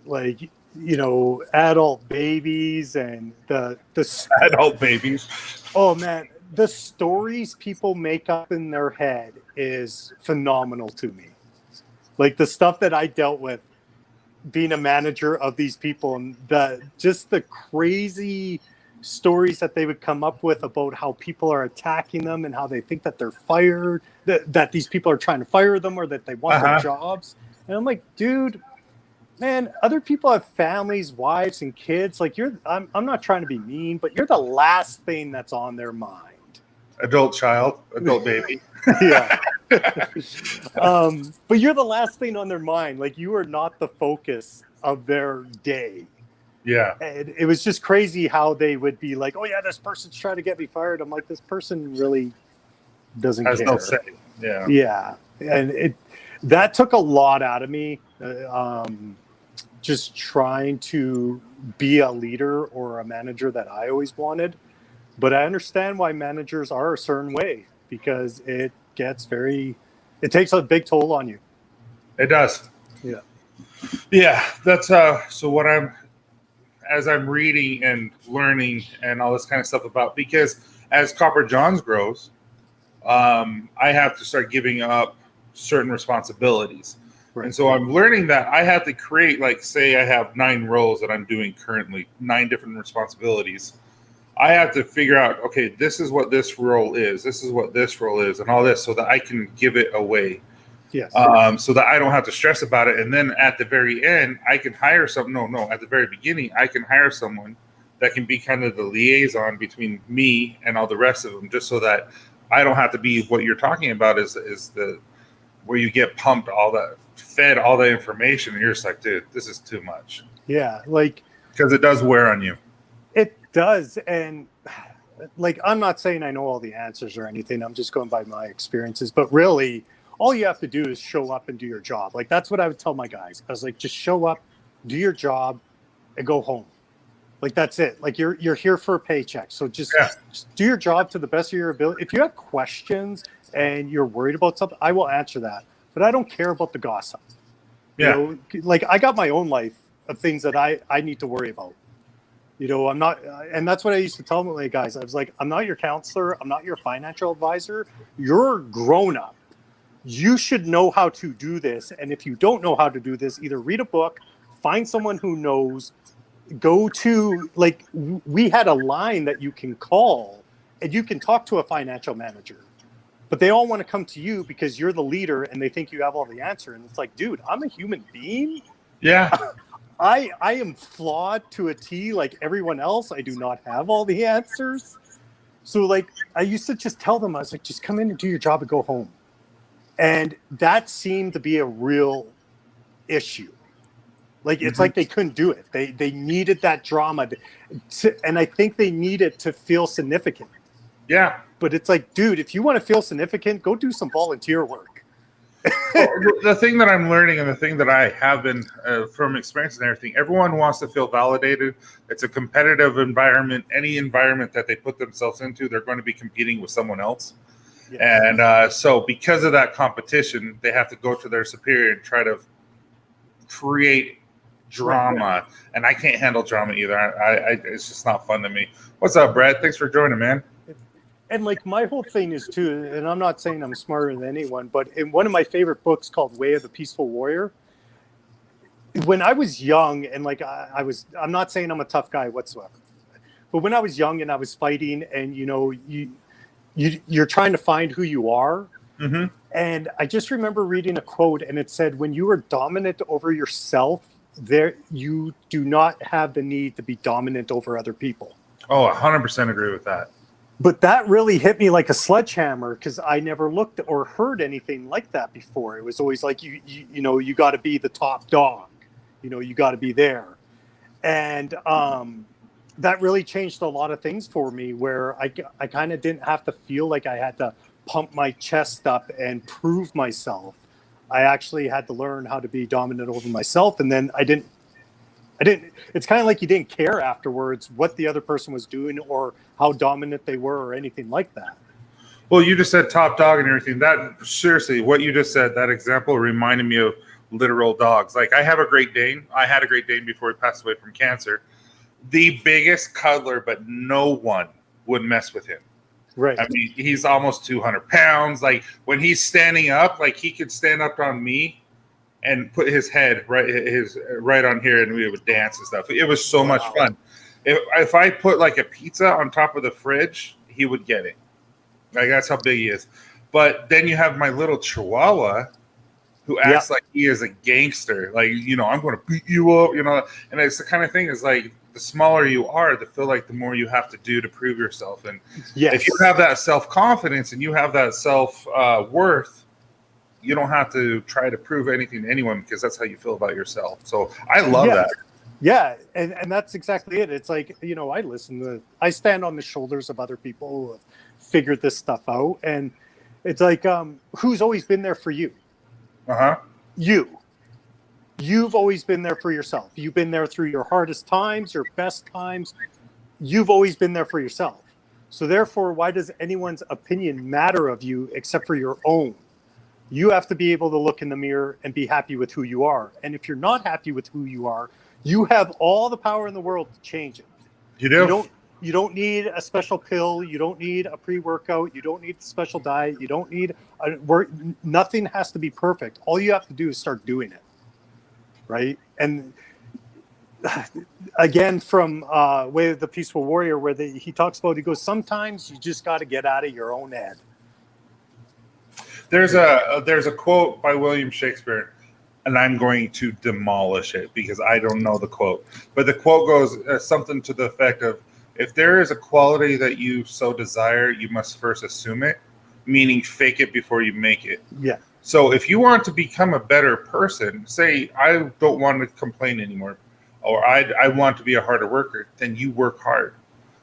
Speaker 2: Like, you know, adult babies and the
Speaker 1: adult babies.
Speaker 2: Oh man, the stories people make up in their head is phenomenal to me. Like the stuff that I dealt with being a manager of these people, and the crazy stories that they would come up with about how people are attacking them and how they think that they're fired, that these people are trying to fire them or that they want their jobs. And I'm like, dude, man, other people have families, wives, and kids. Like I'm not trying to be mean, but you're the last thing that's on their mind.
Speaker 1: Adult child, adult baby.
Speaker 2: Yeah. But you're the last thing on their mind. Like you are not the focus of their day.
Speaker 1: Yeah.
Speaker 2: And it was just crazy how they would be like, oh yeah, this person's trying to get me fired. I'm like, this person really doesn't care.
Speaker 1: No say. Yeah.
Speaker 2: Yeah. And that took a lot out of me. Just trying to be a leader or a manager that I always wanted. But I understand why managers are a certain way, because it takes a big toll on you.
Speaker 1: It does.
Speaker 2: Yeah.
Speaker 1: Yeah. That's so as I'm reading and learning and all this kind of stuff about, because as Copper Johns grows, I have to start giving up certain responsibilities. Right. And so I'm learning that I have to create, like, say I have 9 roles that I'm doing currently, 9 different responsibilities. I have to figure out, okay, this is what this role is. This is what this role is, and all this, so that I can give it away.
Speaker 2: Yes.
Speaker 1: So that I don't have to stress about it. And then at the very end, I can hire at the very beginning, I can hire someone that can be kind of the liaison between me and all the rest of them, just so that I don't have to be what you're talking about is where you get pumped fed all the information, and you're just like, dude, this is too much.
Speaker 2: Yeah, like,
Speaker 1: because it does wear on you.
Speaker 2: It does. And like, I'm not saying I know all the answers or anything. I'm just going by my experiences. But really, all you have to do is show up and do your job. Like, that's what I would tell my guys. I was like, just show up, do your job, and go home. Like, that's it. Like, you're here for a paycheck. So just do your job to the best of your ability. If you have questions and you're worried about something, I will answer that. But I don't care about the gossip.
Speaker 1: Yeah.
Speaker 2: You know, like, I got my own life of things that I need to worry about. You know, I'm not, and that's what I used to tell my guys. I was like, I'm not your counselor. I'm not your financial advisor. You're grown up. You should know how to do this. And if you don't know how to do this, either read a book, find someone who knows, go to, like, we had a line that you can call and you can talk to a financial manager, but they all want to come to you because you're the leader and they think you have all the answer. And it's like, dude, I'm a human being.
Speaker 1: Yeah.
Speaker 2: I am flawed to a T like everyone else. I do not have all the answers. So, like, I used to just tell them, I was like, just come in and do your job and go home. And that seemed to be a real issue. Like, it's like they couldn't do it. They needed that drama. And I think they needed to feel significant.
Speaker 1: Yeah.
Speaker 2: But it's like, dude, if you want to feel significant, go do some volunteer work.
Speaker 1: Well, the thing that I'm learning and the thing that I have been from experience and everything, everyone wants to feel validated. It's a competitive environment. Any environment that they put themselves into, they're going to be competing with someone else. Yes. And so because of that competition, they have to go to their superior and try to create drama. Right. And I can't handle drama either. It's just not fun to me. What's up, Brad? Thanks for joining, man.
Speaker 2: And like my whole thing is too, and I'm not saying I'm smarter than anyone, but in one of my favorite books called Way of the Peaceful Warrior, when I was young and like I'm not saying I'm a tough guy whatsoever, but when I was young and I was fighting and, you know, you're trying to find who you are. Mm-hmm. And I just remember reading a quote and it said, when you are dominant over yourself, you do not have the need to be dominant over other people.
Speaker 1: Oh, 100% agree with that.
Speaker 2: But that really hit me like a sledgehammer because I never looked or heard anything like that before. It was always like, you know, you got to be the top dog. You know, you got to be there. And that really changed a lot of things for me where I kind of didn't have to feel like I had to pump my chest up and prove myself. I actually had to learn how to be dominant over myself. And then I didn't, it's kind of like you didn't care afterwards what the other person was doing or how dominant they were or anything like that.
Speaker 1: Well, you just said top dog and everything. That seriously, what you just said, that example reminded me of literal dogs. Like I have a Great Dane. I had a Great Dane before he passed away from cancer. The biggest cuddler, but no one would mess with him.
Speaker 2: Right.
Speaker 1: I mean, he's almost 200 pounds. Like when he's standing up, like he could stand up on me and put his head right on here, and we would dance and stuff. It was so much fun. If I put like a pizza on top of the fridge, he would get it. Like that's how big he is. But then you have my little Chihuahua, who acts like he is a gangster. Like, you know, I'm going to beat you up. You know, and it's the kind of thing is like the smaller you are, the feel like the more you have to do to prove yourself. And if you have that self-confidence and you have that self-worth. You don't have to try to prove anything to anyone because that's how you feel about yourself. So I love that.
Speaker 2: Yeah, and that's exactly it. It's like, you know, I stand on the shoulders of other people who have figured this stuff out. And it's like, who's always been there for you?
Speaker 1: Uh-huh.
Speaker 2: You've always been there for yourself. You've been there through your hardest times, your best times. You've always been there for yourself. So therefore, why does anyone's opinion matter of you except for your own? You have to be able to look in the mirror and be happy with who you are. And if you're not happy with who you are, you have all the power in the world to change it.
Speaker 1: You do.
Speaker 2: You don't need a special pill. You don't need a pre-workout. You don't need a special diet. You don't need nothing has to be perfect. All you have to do is start doing it. Right. And again, from Way of the Peaceful Warrior, where he talks about, he goes, sometimes you just got to get out of your own head.
Speaker 1: There's a quote by William Shakespeare, and I'm going to demolish it because I don't know the quote. But the quote goes something to the effect of, if there is a quality that you so desire, you must first assume it, meaning fake it before you make it.
Speaker 2: Yeah.
Speaker 1: So if you want to become a better person, say, I don't want to complain anymore, or I want to be a harder worker, then you work hard.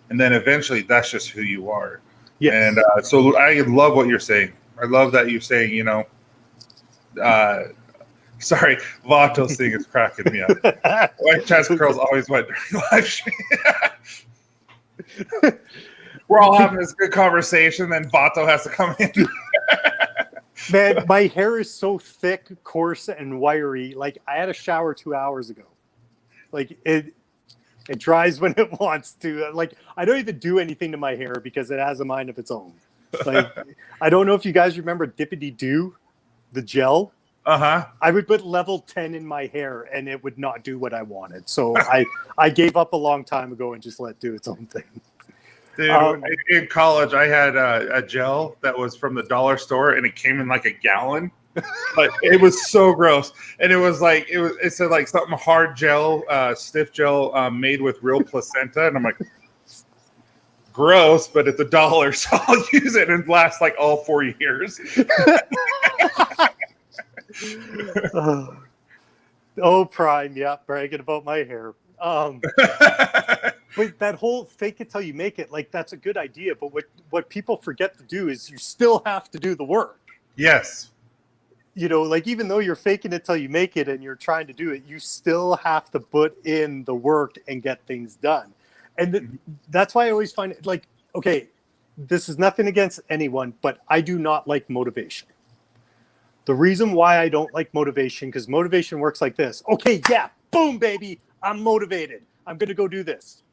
Speaker 1: And then eventually that's just who you are.
Speaker 2: Yes.
Speaker 1: And so I love what you're saying. I love that you're saying, you know, sorry, Vato's thing is cracking me up. White chest curls always went during live stream. We're all having this good conversation, then Vato has to come in.
Speaker 2: Man, my hair is so thick, coarse, and wiry. Like, I had a shower 2 hours ago. Like, it dries when it wants to. Like, I don't even do anything to my hair because it has a mind of its own. Like, I don't know if you guys remember Dippity Doo, the gel.
Speaker 1: Uh-huh.
Speaker 2: I would put level 10 in my hair and it would not do what I wanted. So I gave up a long time ago and just let it do its own thing.
Speaker 1: Dude, in college, I had a gel that was from the dollar store and it came in like a gallon. But it was so gross. And it was like, it said like something hard gel, stiff gel made with real placenta. And I'm like, gross, but it's $1, so I'll use it and last like all 4 years.
Speaker 2: Oh, Prime, yeah, bragging about my hair. But that whole fake it till you make it, like, that's a good idea. But what people forget to do is you still have to do the work.
Speaker 1: Yes.
Speaker 2: you know, like even though you're faking it till you make it and you're trying to do it, you still have to put in the work and get things done. And that's why I always find it like, okay, this is nothing against anyone, but I do not like motivation. The reason why I don't like motivation, because motivation works like this. Okay, yeah, boom, baby, I'm motivated. I'm going to go do this.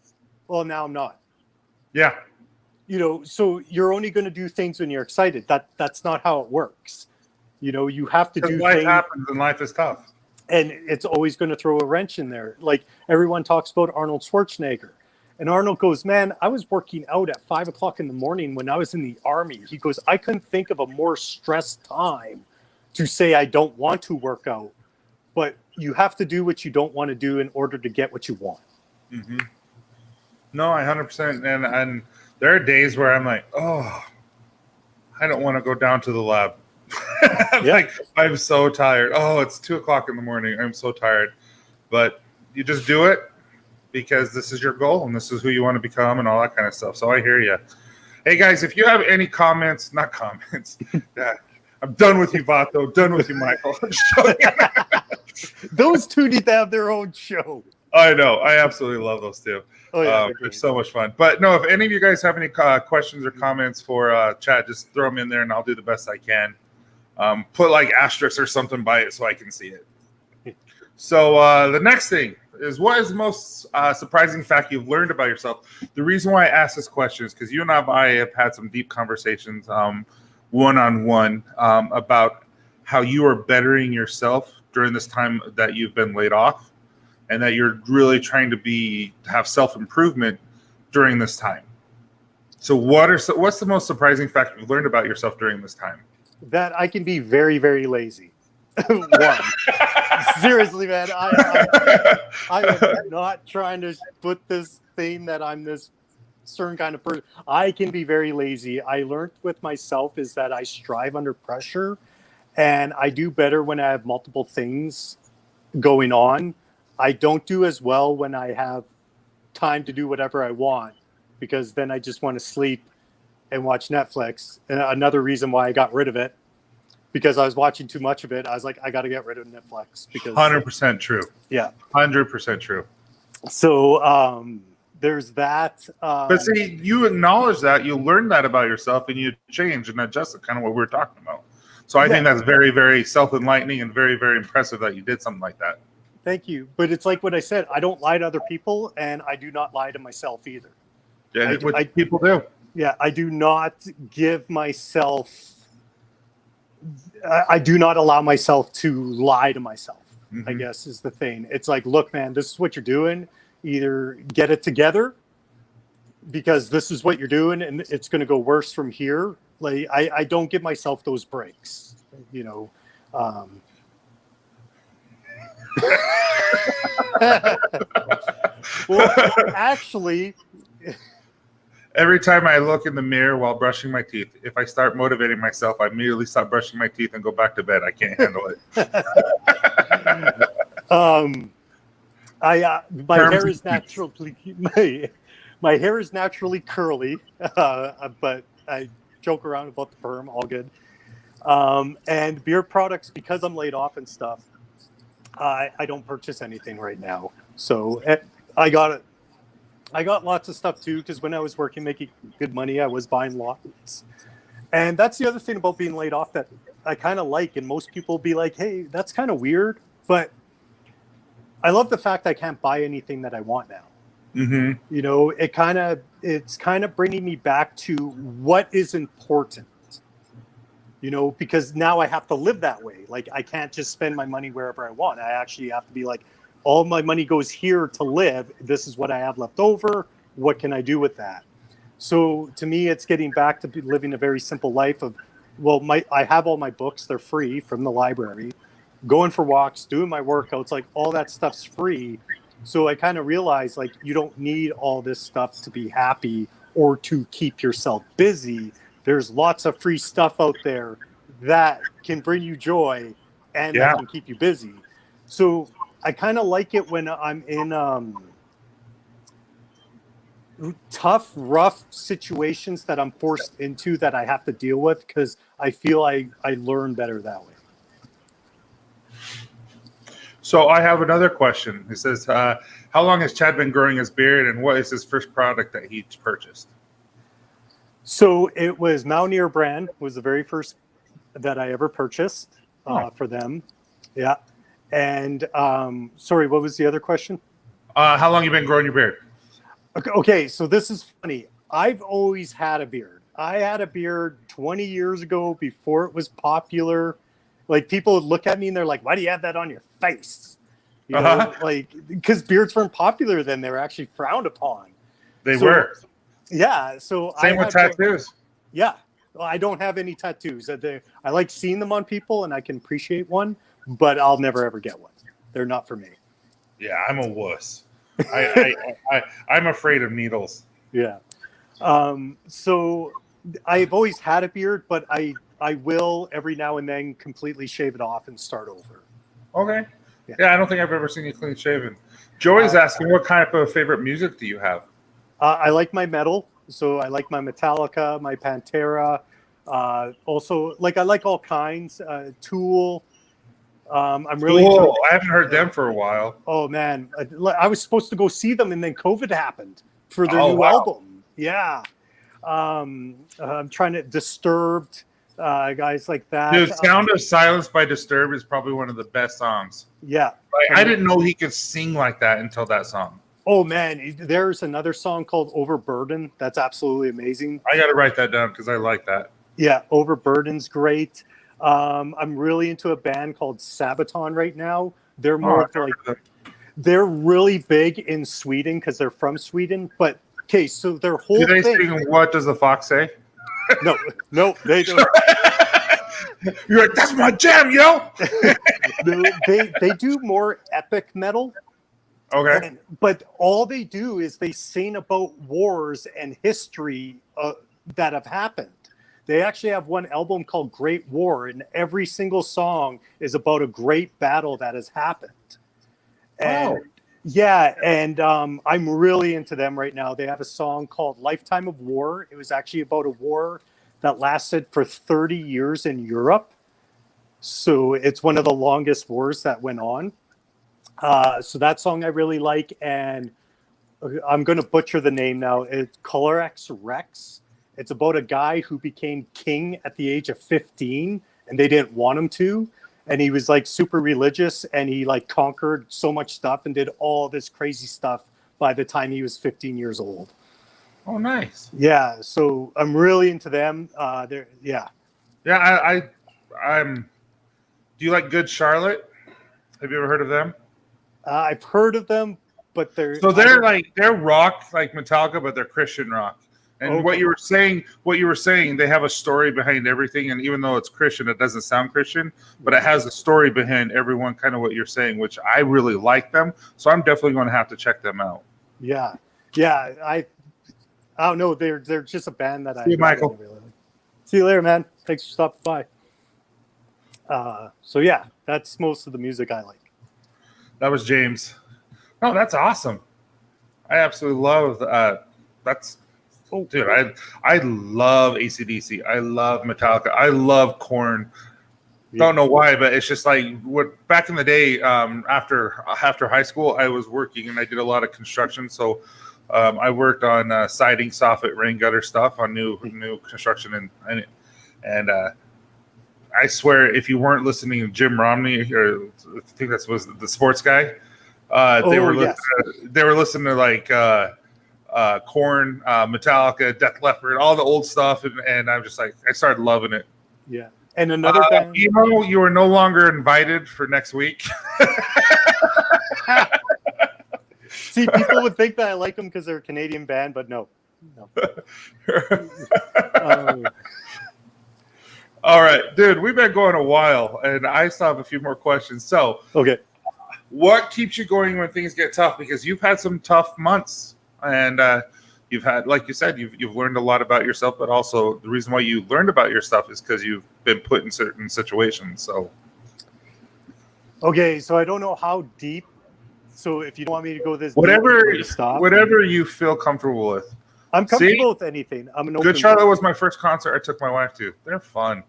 Speaker 2: Well, now I'm not.
Speaker 1: Yeah.
Speaker 2: You know, so you're only going to do things when you're excited. That's not how it works. You know, you have to do
Speaker 1: life
Speaker 2: things.
Speaker 1: happens and life is tough.
Speaker 2: And it's always going to throw a wrench in there. Like everyone talks about Arnold Schwarzenegger. And Arnold goes, man, I was working out at 5 o'clock in the morning when I was in the Army. He goes, I couldn't think of a more stressed time to say I don't want to work out. But you have to do what you don't want to do in order to get what you want.
Speaker 1: Mm-hmm. No, I 100%. And there are days where I'm like, oh, I don't want to go down to the lab. Like, I'm so tired. Oh, it's 2 o'clock in the morning. I'm so tired. But you just do it because this is your goal and this is who you want to become and all that kind of stuff. So I hear you. Hey, guys, if you have any comments, not comments. Yeah, I'm done with you, Vato. Done with you, Michael.
Speaker 2: Those two need to have their own show.
Speaker 1: I know. I absolutely love those two.
Speaker 2: Oh, yeah,
Speaker 1: they're so much fun. But no, if any of you guys have any questions or comments for chat, just throw them in there and I'll do the best I can. Put like asterisks or something by it so I can see it. So the next thing is, what is the most surprising fact you've learned about yourself? The reason why I ask this question is because you and I have had some deep conversations one-on-one about how you are bettering yourself during this time that you've been laid off and that you're really trying to have self-improvement during this time. So what's the most surprising fact you've learned about yourself during this time?
Speaker 2: That I can be very, very lazy. One. Seriously, man, I am not trying to put this thing that I'm this certain kind of person. I can be very lazy. I learned with myself is that I strive under pressure and I do better when I have multiple things going on. I don't do as well when I have time to do whatever I want because then I just want to sleep and watch Netflix. And another reason why I got rid of it, because I was watching too much of it. I was like, I got to get rid of Netflix because
Speaker 1: 100% true.
Speaker 2: Yeah.
Speaker 1: 100% true.
Speaker 2: So there's that.
Speaker 1: But see, you acknowledge that, you learn that about yourself and you change and adjust it, kind of what we were talking about. So I think that's very, very self-enlightening and very, very impressive that you did something like that.
Speaker 2: Thank you. But it's like what I said, I don't lie to other people and I do not lie to myself either.
Speaker 1: Yeah, people do.
Speaker 2: Yeah, I do not give myself, I do not allow myself to lie to myself, I guess is the thing. It's like, look, man, this is what you're doing. Either get it together because this is what you're doing and it's going to go worse from here. Like, I don't give myself those breaks, you know. Well, actually...
Speaker 1: Every time I look in the mirror while brushing my teeth, if I start motivating myself, I immediately stop brushing my teeth and go back to bed. I can't handle it.
Speaker 2: My hair is naturally my hair is naturally curly, but I joke around about the perm. All good. And beard products, because I'm laid off and stuff, I don't purchase anything right now. So I got lots of stuff too, because when I was working, making good money, I was buying lots. And that's the other thing about being laid off that I kind of like. And most people be like, hey, that's kind of weird. But I love the fact I can't buy anything that I want now. Mm-hmm. You know, it's kind of bringing me back to what is important. You know, because now I have to live that way. Like, I can't just spend my money wherever I want. I actually have to be like, all my money goes here to live. This is what I have left over. What can I do with that? So to me, it's getting back to living a very simple life of, well, I have all my books. They're free from the library. Going for walks, doing my workouts, like all that stuff's free. So I kind of realized, like, you don't need all this stuff to be happy or to keep yourself busy. There's lots of free stuff out there that can bring you joy and that can keep you busy. So I kind of like it when I'm in tough, rough situations that I'm forced into that I have to deal with, because I feel I learn better that way.
Speaker 1: So I have another question. It says, how long has Chad been growing his beard, and what is his first product that he purchased?
Speaker 2: So it was Mountaineer brand was the very first that I ever purchased for them. Yeah. And sorry, what was the other question?
Speaker 1: How long you been growing your beard?
Speaker 2: Okay, so this is funny. I've always had a beard. I had a beard 20 years ago before it was popular. Like, people would look at me and they're like, why do you have that on your face? You know, like, because beards weren't popular then. They were actually frowned upon.
Speaker 1: They were.
Speaker 2: Yeah. So
Speaker 1: Same with tattoos.
Speaker 2: Yeah. Well, I don't have any tattoos. I like seeing them on people and I can appreciate one, but I'll never ever get one. They're not for me.
Speaker 1: Yeah, I'm a wuss. I'm afraid of needles.
Speaker 2: Yeah. So I've always had a beard, but I will every now and then completely shave it off and start over.
Speaker 1: Okay. Yeah, I don't think I've ever seen you clean shaven. Joey's asking, what kind of favorite music do you have?
Speaker 2: I like my metal. So I like my Metallica, my Pantera. Also, like, I like all kinds. Tool. I'm really.
Speaker 1: Cool. I haven't heard them for a while.
Speaker 2: Oh man, I was supposed to go see them, and then COVID happened for their new album. Yeah. I'm trying to Disturbed, guys like that.
Speaker 1: Dude, Sound of Silence by Disturbed is probably one of the best songs.
Speaker 2: Yeah.
Speaker 1: Like, I didn't know he could sing like that until that song.
Speaker 2: Oh man, there's another song called Overburden. That's absolutely amazing.
Speaker 1: I got to write that down because I like that.
Speaker 2: Yeah, Overburden's great. I'm really into a band called Sabaton right now. They're more they're really big in Sweden because they're from Sweden. But okay, so their whole
Speaker 1: thing.
Speaker 2: Sing,
Speaker 1: what does the fox say?
Speaker 2: No, they don't.
Speaker 1: You're like, that's my jam, yo.
Speaker 2: they do more epic metal.
Speaker 1: Okay.
Speaker 2: But all they do is they sing about wars and history that have happened. They actually have one album called Great War, and every single song is about a great battle that has happened. And I'm really into them right now. They have a song called Lifetime of War. It was actually about a war that lasted for 30 years in Europe. So it's one of the longest wars that went on. So that song I really like, and I'm going to butcher the name now. It's Colorex Rex. It's about a guy who became king at the age of 15, and they didn't want him to. And he was like super religious, and he like conquered so much stuff and did all this crazy stuff by the time he was 15 years old.
Speaker 1: Oh, nice.
Speaker 2: Yeah. So I'm really into them. Yeah.
Speaker 1: I'm. Do you like Good Charlotte? Have you ever heard of them?
Speaker 2: I've heard of them, but they're
Speaker 1: rock like Metallica, but they're Christian rock. And what you were saying, they have a story behind everything. And even though it's Christian, it doesn't sound Christian, but it has a story behind everyone, kind of what you're saying, which I really like them. So I'm definitely going to have to check them out.
Speaker 2: Yeah. I don't know. They're just a band that
Speaker 1: See you, Michael.
Speaker 2: Really like. See you later, man. Thanks for stopping by. So yeah, that's most of the music I like.
Speaker 1: That was James. Oh, that's awesome. I absolutely love that's. Oh, dude, I love AC/DC. I love Metallica. I love Korn. Yeah. Don't know why, but it's just like back in the day, after high school, I was working and I did a lot of construction. So I worked on siding, soffit, rain gutter stuff on new construction, and I swear, if you weren't listening to Jim Romney, or I think that was the sports guy, they were listening to like Korn, Metallica, Def Leppard, all the old stuff, and I'm just like, I started loving it.
Speaker 2: Yeah, and another band,
Speaker 1: you are no longer invited for next week.
Speaker 2: See, people would think that I like them because they're a Canadian band, but no.
Speaker 1: All right, dude, we've been going a while, and I still have a few more questions. So,
Speaker 2: okay,
Speaker 1: what keeps you going when things get tough? Because you've had some tough months, and you've had, like you said, you've learned a lot about yourself, but also the reason why you learned about your stuff is because you've been put in certain situations. So,
Speaker 2: okay, so I don't know how deep. So if you don't want me to go this
Speaker 1: whatever you feel comfortable with.
Speaker 2: I'm comfortable with anything. I'm an open
Speaker 1: Good Charlotte was my first concert I took my wife to. They're fun.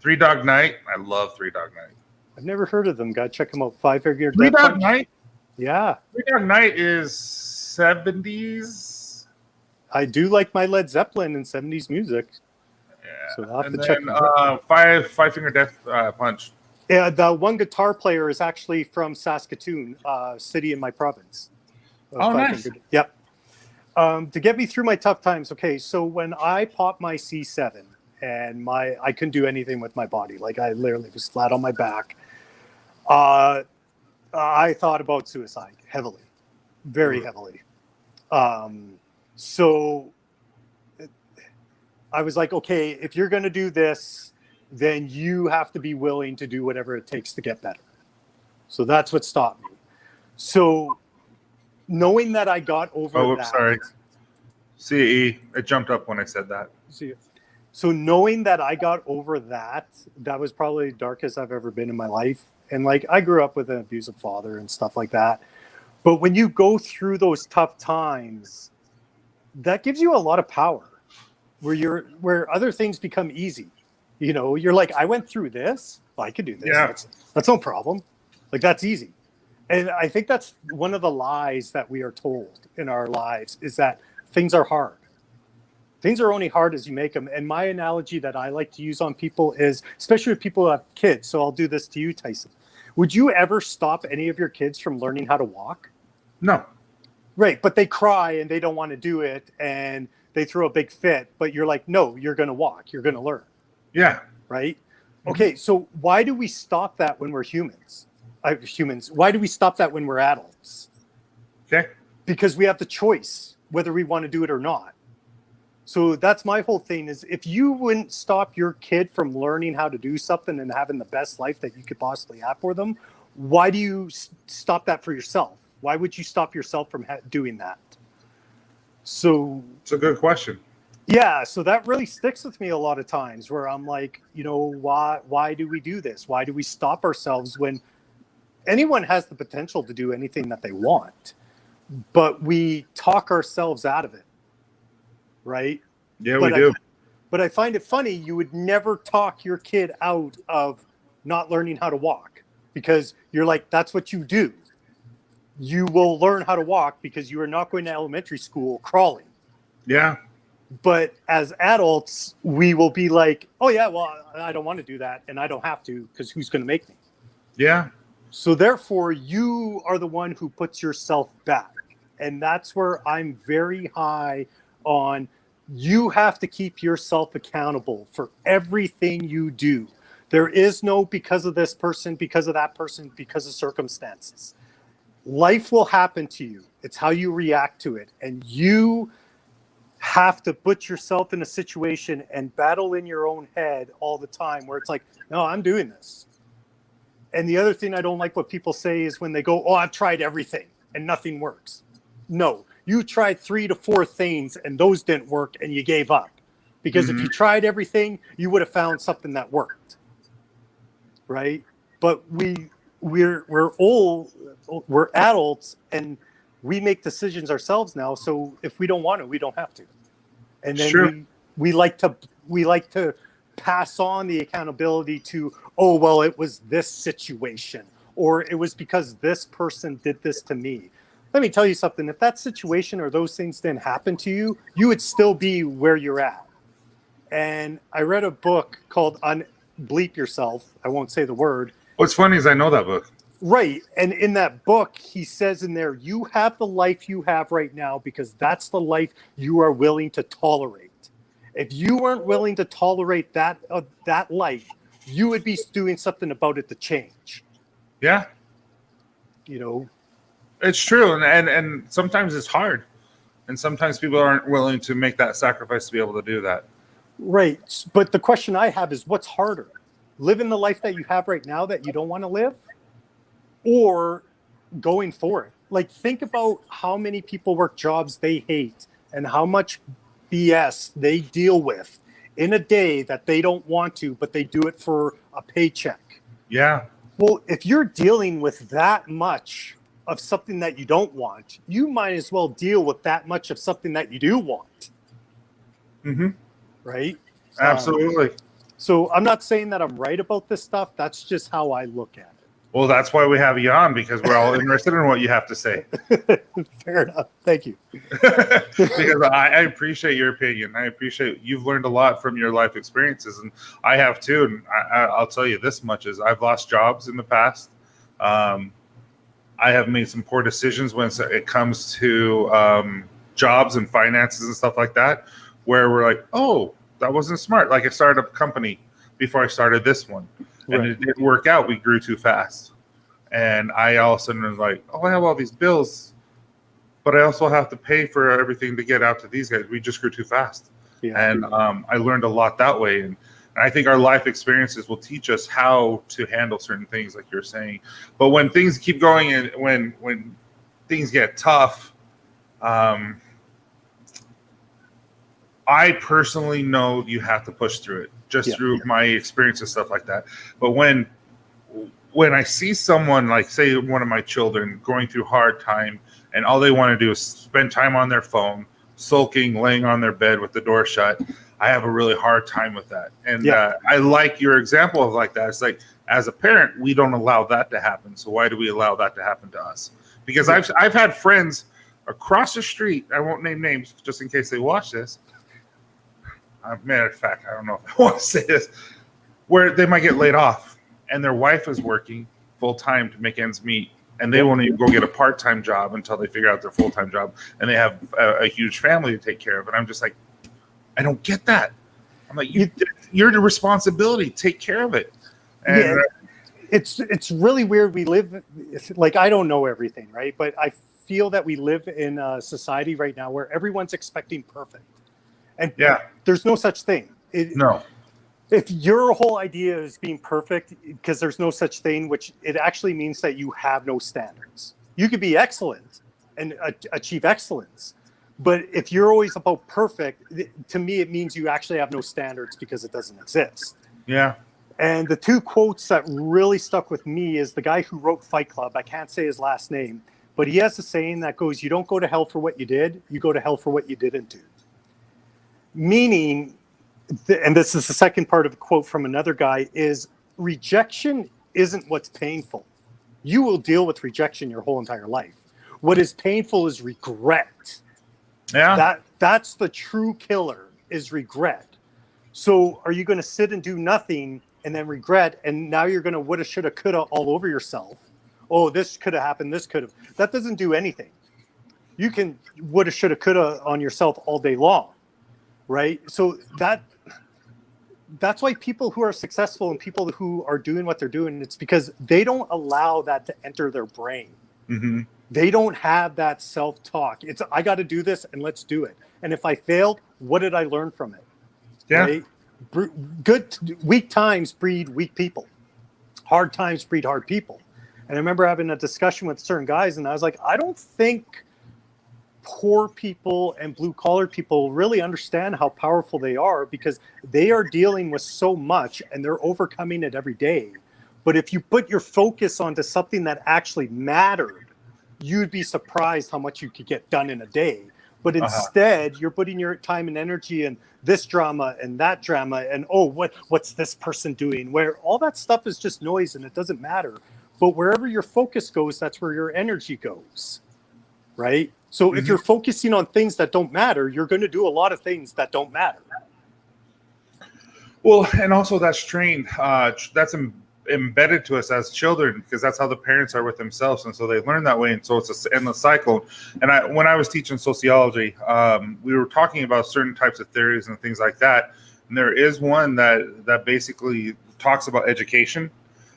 Speaker 1: Three Dog Night. I love Three Dog Night.
Speaker 2: I've never heard of them. Gotta check them out. 5 Figure
Speaker 1: Three
Speaker 2: Death
Speaker 1: Dog
Speaker 2: Punch.
Speaker 1: Night.
Speaker 2: Yeah.
Speaker 1: Three Dog Night is 70s.
Speaker 2: I do like my Led Zeppelin and 70s music.
Speaker 1: Yeah.
Speaker 2: So I'll have
Speaker 1: And
Speaker 2: to check
Speaker 1: then
Speaker 2: them out.
Speaker 1: Five Finger Death Punch.
Speaker 2: Yeah, the one guitar player is actually from Saskatoon, city in my province.
Speaker 1: Oh, nice.
Speaker 2: Yep. To get me through my tough times. Okay, so when I popped my C7 and I couldn't do anything with my body, like I literally was flat on my back. I thought about suicide heavily, very heavily. So I was like, okay, if you're going to do this, then you have to be willing to do whatever it takes to get better. So that's what stopped me. So knowing that I got over that.
Speaker 1: Sorry. CE. It jumped up when I said that.
Speaker 2: So knowing that I got over that, that was probably the darkest I've ever been in my life. And like, I grew up with an abusive father and stuff like that. But when you go through those tough times, that gives you a lot of power where other things become easy. You know, you're like, I went through this. Well, I could do this.
Speaker 1: Yeah.
Speaker 2: That's no problem. Like, that's easy. And I think that's one of the lies that we are told in our lives is that things are hard. Things are only hard as you make them. And my analogy that I like to use on people is, especially with people who have kids, so I'll do this to you, Tyson. Would you ever stop any of your kids from learning how to walk?
Speaker 1: No.
Speaker 2: Right, but they cry and they don't want to do it and they throw a big fit, but you're like, no, you're going to walk. You're going to learn.
Speaker 1: Yeah.
Speaker 2: Right? Okay, so why do we stop that when we're humans? Why do we stop that when we're adults?
Speaker 1: Okay.
Speaker 2: Because we have the choice whether we want to do it or not. So that's my whole thing is if you wouldn't stop your kid from learning how to do something and having the best life that you could possibly have for them, why do you stop that for yourself? Why would you stop yourself from doing that? So
Speaker 1: it's a good question.
Speaker 2: Yeah, so that really sticks with me a lot of times where I'm like, you know, why do we do this? Why do we stop ourselves when anyone has the potential to do anything that they want, but we talk ourselves out of it, right?
Speaker 1: Yeah, we do.
Speaker 2: But I find it funny, you would never talk your kid out of not learning how to walk because you're like, that's what you do. You will learn how to walk because you are not going to elementary school crawling.
Speaker 1: Yeah.
Speaker 2: But as adults, we will be like, oh, yeah, well, I don't want to do that. And I don't have to because who's going to make me?
Speaker 1: Yeah.
Speaker 2: So therefore, you are the one who puts yourself back. And that's where I'm very high on you have to keep yourself accountable for everything you do. There is no because of this person, because of that person, because of circumstances. Life will happen to you. It's how you react to it. And you have to put yourself in a situation and battle in your own head all the time where it's like, no, I'm doing this. And the other thing I don't like what people say is when they go, oh, I've tried everything and nothing works. No, you tried 3 to 4 things and those didn't work and you gave up. Because if you tried everything, you would have found something that worked. Right? But we're old, we're adults, and we make decisions ourselves now. So if we don't want to, we don't have to. And then we like to pass on the accountability to, oh, well, it was this situation, or it was because this person did this to me. Let me tell you something. If that situation or those things didn't happen to you, you would still be where you're at. And I read a book called Bleep Yourself. I won't say the word.
Speaker 1: What's funny is I know that book.
Speaker 2: Right. And in that book, he says in there, you have the life you have right now because that's the life you are willing to tolerate. If you weren't willing to tolerate that life, you would be doing something about it to change.
Speaker 1: Yeah.
Speaker 2: You know?
Speaker 1: It's true. And sometimes it's hard. And sometimes people aren't willing to make that sacrifice to be able to do that.
Speaker 2: Right. But the question I have is what's harder? Living the life that you have right now that you don't want to live? Or going for it? Like, think about how many people work jobs they hate and how much BS they deal with in a day that they don't want to, but they do it for a paycheck.
Speaker 1: Yeah.
Speaker 2: Well, if you're dealing with that much of something that you don't want, you might as well deal with that much of something that you do want.
Speaker 1: Mm-hmm.
Speaker 2: Right?
Speaker 1: Absolutely.
Speaker 2: So I'm not saying that I'm right about this stuff. That's just how I look at
Speaker 1: Well, that's why we have you on, because we're all interested in what you have to say.
Speaker 2: it. Fair enough. Thank you.
Speaker 1: Because I appreciate your opinion. I appreciate you've learned a lot from your life experiences, and I have too. And I'll tell you this much: is I've lost jobs in the past. I have made some poor decisions when it comes to jobs and finances and stuff like that, where we're like, oh, that wasn't smart. Like I started a company before I started this one. And
Speaker 2: Right.
Speaker 1: it didn't work out. We grew too fast. And I all of a sudden was like, oh, I have all these bills, but I also have to pay for everything to get out to these guys. We just grew too fast.
Speaker 2: Yeah.
Speaker 1: And I learned a lot that way. And I think our life experiences will teach us how to handle certain things, like you're saying. But when things keep going and when things get tough, I personally know you have to push through it, through my experience and stuff like that. But when I see someone, like say one of my children, going through hard time, and all they want to do is spend time on their phone, sulking, laying on their bed with the door shut, I have a really hard time with that. And I like your example of like that. It's like, as a parent, we don't allow that to happen. So why do we allow that to happen to us? Because I've had friends across the street, I won't name names just in case they watch this. Matter of fact, I don't know if I want to say this, where they might get laid off and their wife is working full time to make ends meet, and they won't even go get a part-time job until they figure out their full-time job, and they have a huge family to take care of. And I'm just like, I don't get that. I'm like, you're the responsibility. Take care of it. And
Speaker 2: it's really weird. We live, like, I don't know everything, right? But I feel that we live in a society right now where everyone's expecting perfect. And there's no such thing.
Speaker 1: No.
Speaker 2: If your whole idea is being perfect, because there's no such thing, which it actually means that you have no standards. You could be excellent and achieve excellence. But if you're always about perfect, to me, it means you actually have no standards because it doesn't exist.
Speaker 1: Yeah.
Speaker 2: And the two quotes that really stuck with me is the guy who wrote Fight Club. I can't say his last name, but he has a saying that goes, you don't go to hell for what you did, you go to hell for what you didn't do. Meaning, and this is the second part of a quote from another guy, is rejection isn't what's painful. You will deal with rejection your whole entire life. What is painful is regret.
Speaker 1: Yeah.
Speaker 2: That's the true killer, is regret. So are you going to sit and do nothing and then regret, and now you're going to woulda, shoulda, coulda all over yourself? Oh, this could have happened, this could have. That doesn't do anything. You can woulda, shoulda, coulda on yourself all day long. Right. So that's why people who are successful and people who are doing what they're doing, it's because they don't allow that to enter their brain.
Speaker 1: Mm-hmm.
Speaker 2: They don't have that self-talk. It's, I got to do this and let's do it. And if I failed, what did I learn from it?
Speaker 1: Yeah.
Speaker 2: Right? Weak times breed weak people. Hard times breed hard people. And I remember having a discussion with certain guys, and I was like, I don't think poor people and blue collar people really understand how powerful they are, because they are dealing with so much and they're overcoming it every day. But if you put your focus onto something that actually mattered, you'd be surprised how much you could get done in a day. But instead, you're putting your time and energy in this drama and that drama, and what's this person doing? Where all that stuff is just noise and it doesn't matter. But wherever your focus goes, that's where your energy goes, right? So if you're focusing on things that don't matter, you're going to do a lot of things that don't matter.
Speaker 1: Well, and also that's trained. That's embedded to us as children, because that's how the parents are with themselves, and so they learn that way, and so it's an endless cycle. And when I was teaching sociology, we were talking about certain types of theories and things like that. And there is one that basically talks about education,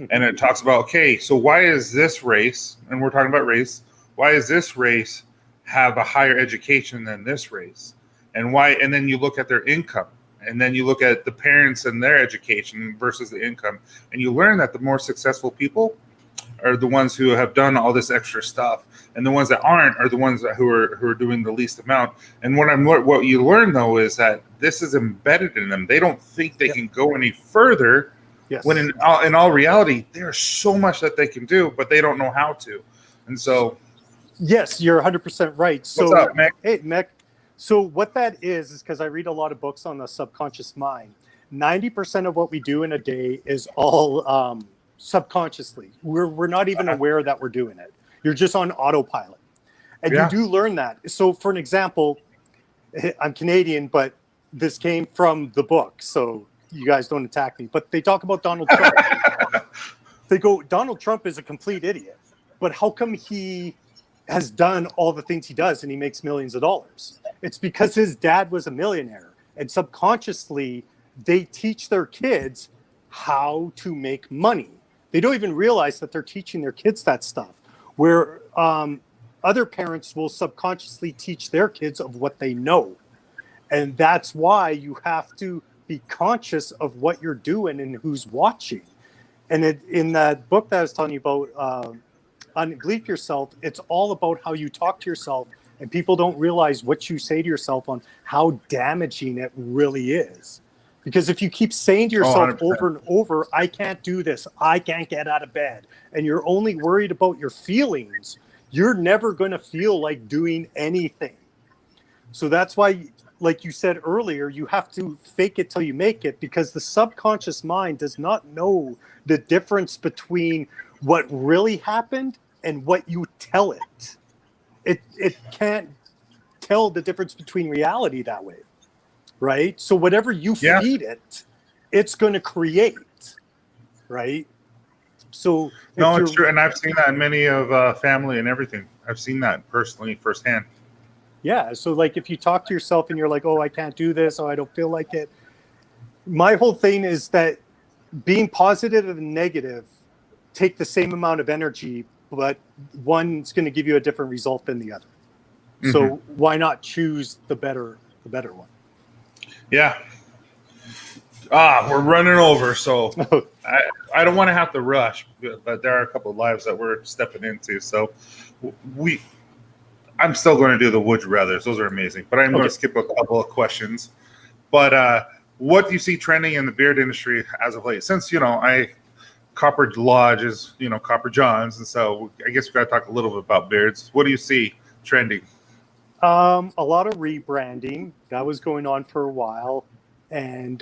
Speaker 1: and it talks about, okay, so why is this race, and we're talking about race, why is this race have a higher education than this race? And why? And then you look at their income, and then you look at the parents and their education versus the income, and you learn that the more successful people are the ones who have done all this extra stuff, and the ones that aren't are the ones who are doing the least amount. And what you learn though is that this is embedded in them. They don't think they can go any further.
Speaker 2: Yes.
Speaker 1: When in all reality, there's so much that they can do, but they don't know how to. And so,
Speaker 2: yes, you're 100% right. So,
Speaker 1: what's up, Mick?
Speaker 2: Hey, Mick. So what that is because I read a lot of books on the subconscious mind, 90% of what we do in a day is all subconsciously. We're not even aware that we're doing it. You're just on autopilot. And you do learn that. So for an example, I'm Canadian, but this came from the book, so you guys don't attack me. But they talk about Donald Trump. They go, Donald Trump is a complete idiot. But how come he has done all the things he does and he makes millions of dollars? It's because his dad was a millionaire. And subconsciously, they teach their kids how to make money. They don't even realize that they're teaching their kids that stuff. Where other parents will subconsciously teach their kids of what they know. And that's why you have to be conscious of what you're doing and who's watching. And in that book that I was telling you about, Unbelief Yourself, it's all about how you talk to yourself, and people don't realize what you say to yourself on how damaging it really is. Because if you keep saying to yourself over and over, I can't do this, I can't get out of bed, and you're only worried about your feelings, you're never going to feel like doing anything. So that's why, like you said earlier, you have to fake it till you make it, because the subconscious mind does not know the difference between what really happened and what you tell it. It can't tell the difference between reality that way, right? So whatever you feed it, it's going to create, right? So
Speaker 1: no, it's true, and I've seen that in many of family and everything. I've seen that personally firsthand.
Speaker 2: Yeah, so like if you talk to yourself and you're like, oh, I can't do this, or I don't feel like it. My whole thing is that being positive and negative take the same amount of energy, but one's going to give you a different result than the other. Mm-hmm. So why not choose the better one? Yeah.
Speaker 1: We're running over, so I don't want to have to rush, but there are a couple of lives that we're stepping into. So I'm still going to do the would you rathers. Those are amazing, but I'm going to skip a couple of questions. But what do you see trending in the beard industry as of late? Since, I Copper Lodge is, Copper John's, and so I guess we've got to talk a little bit about beards. What do you see trending?
Speaker 2: A lot of rebranding. That was going on for a while. And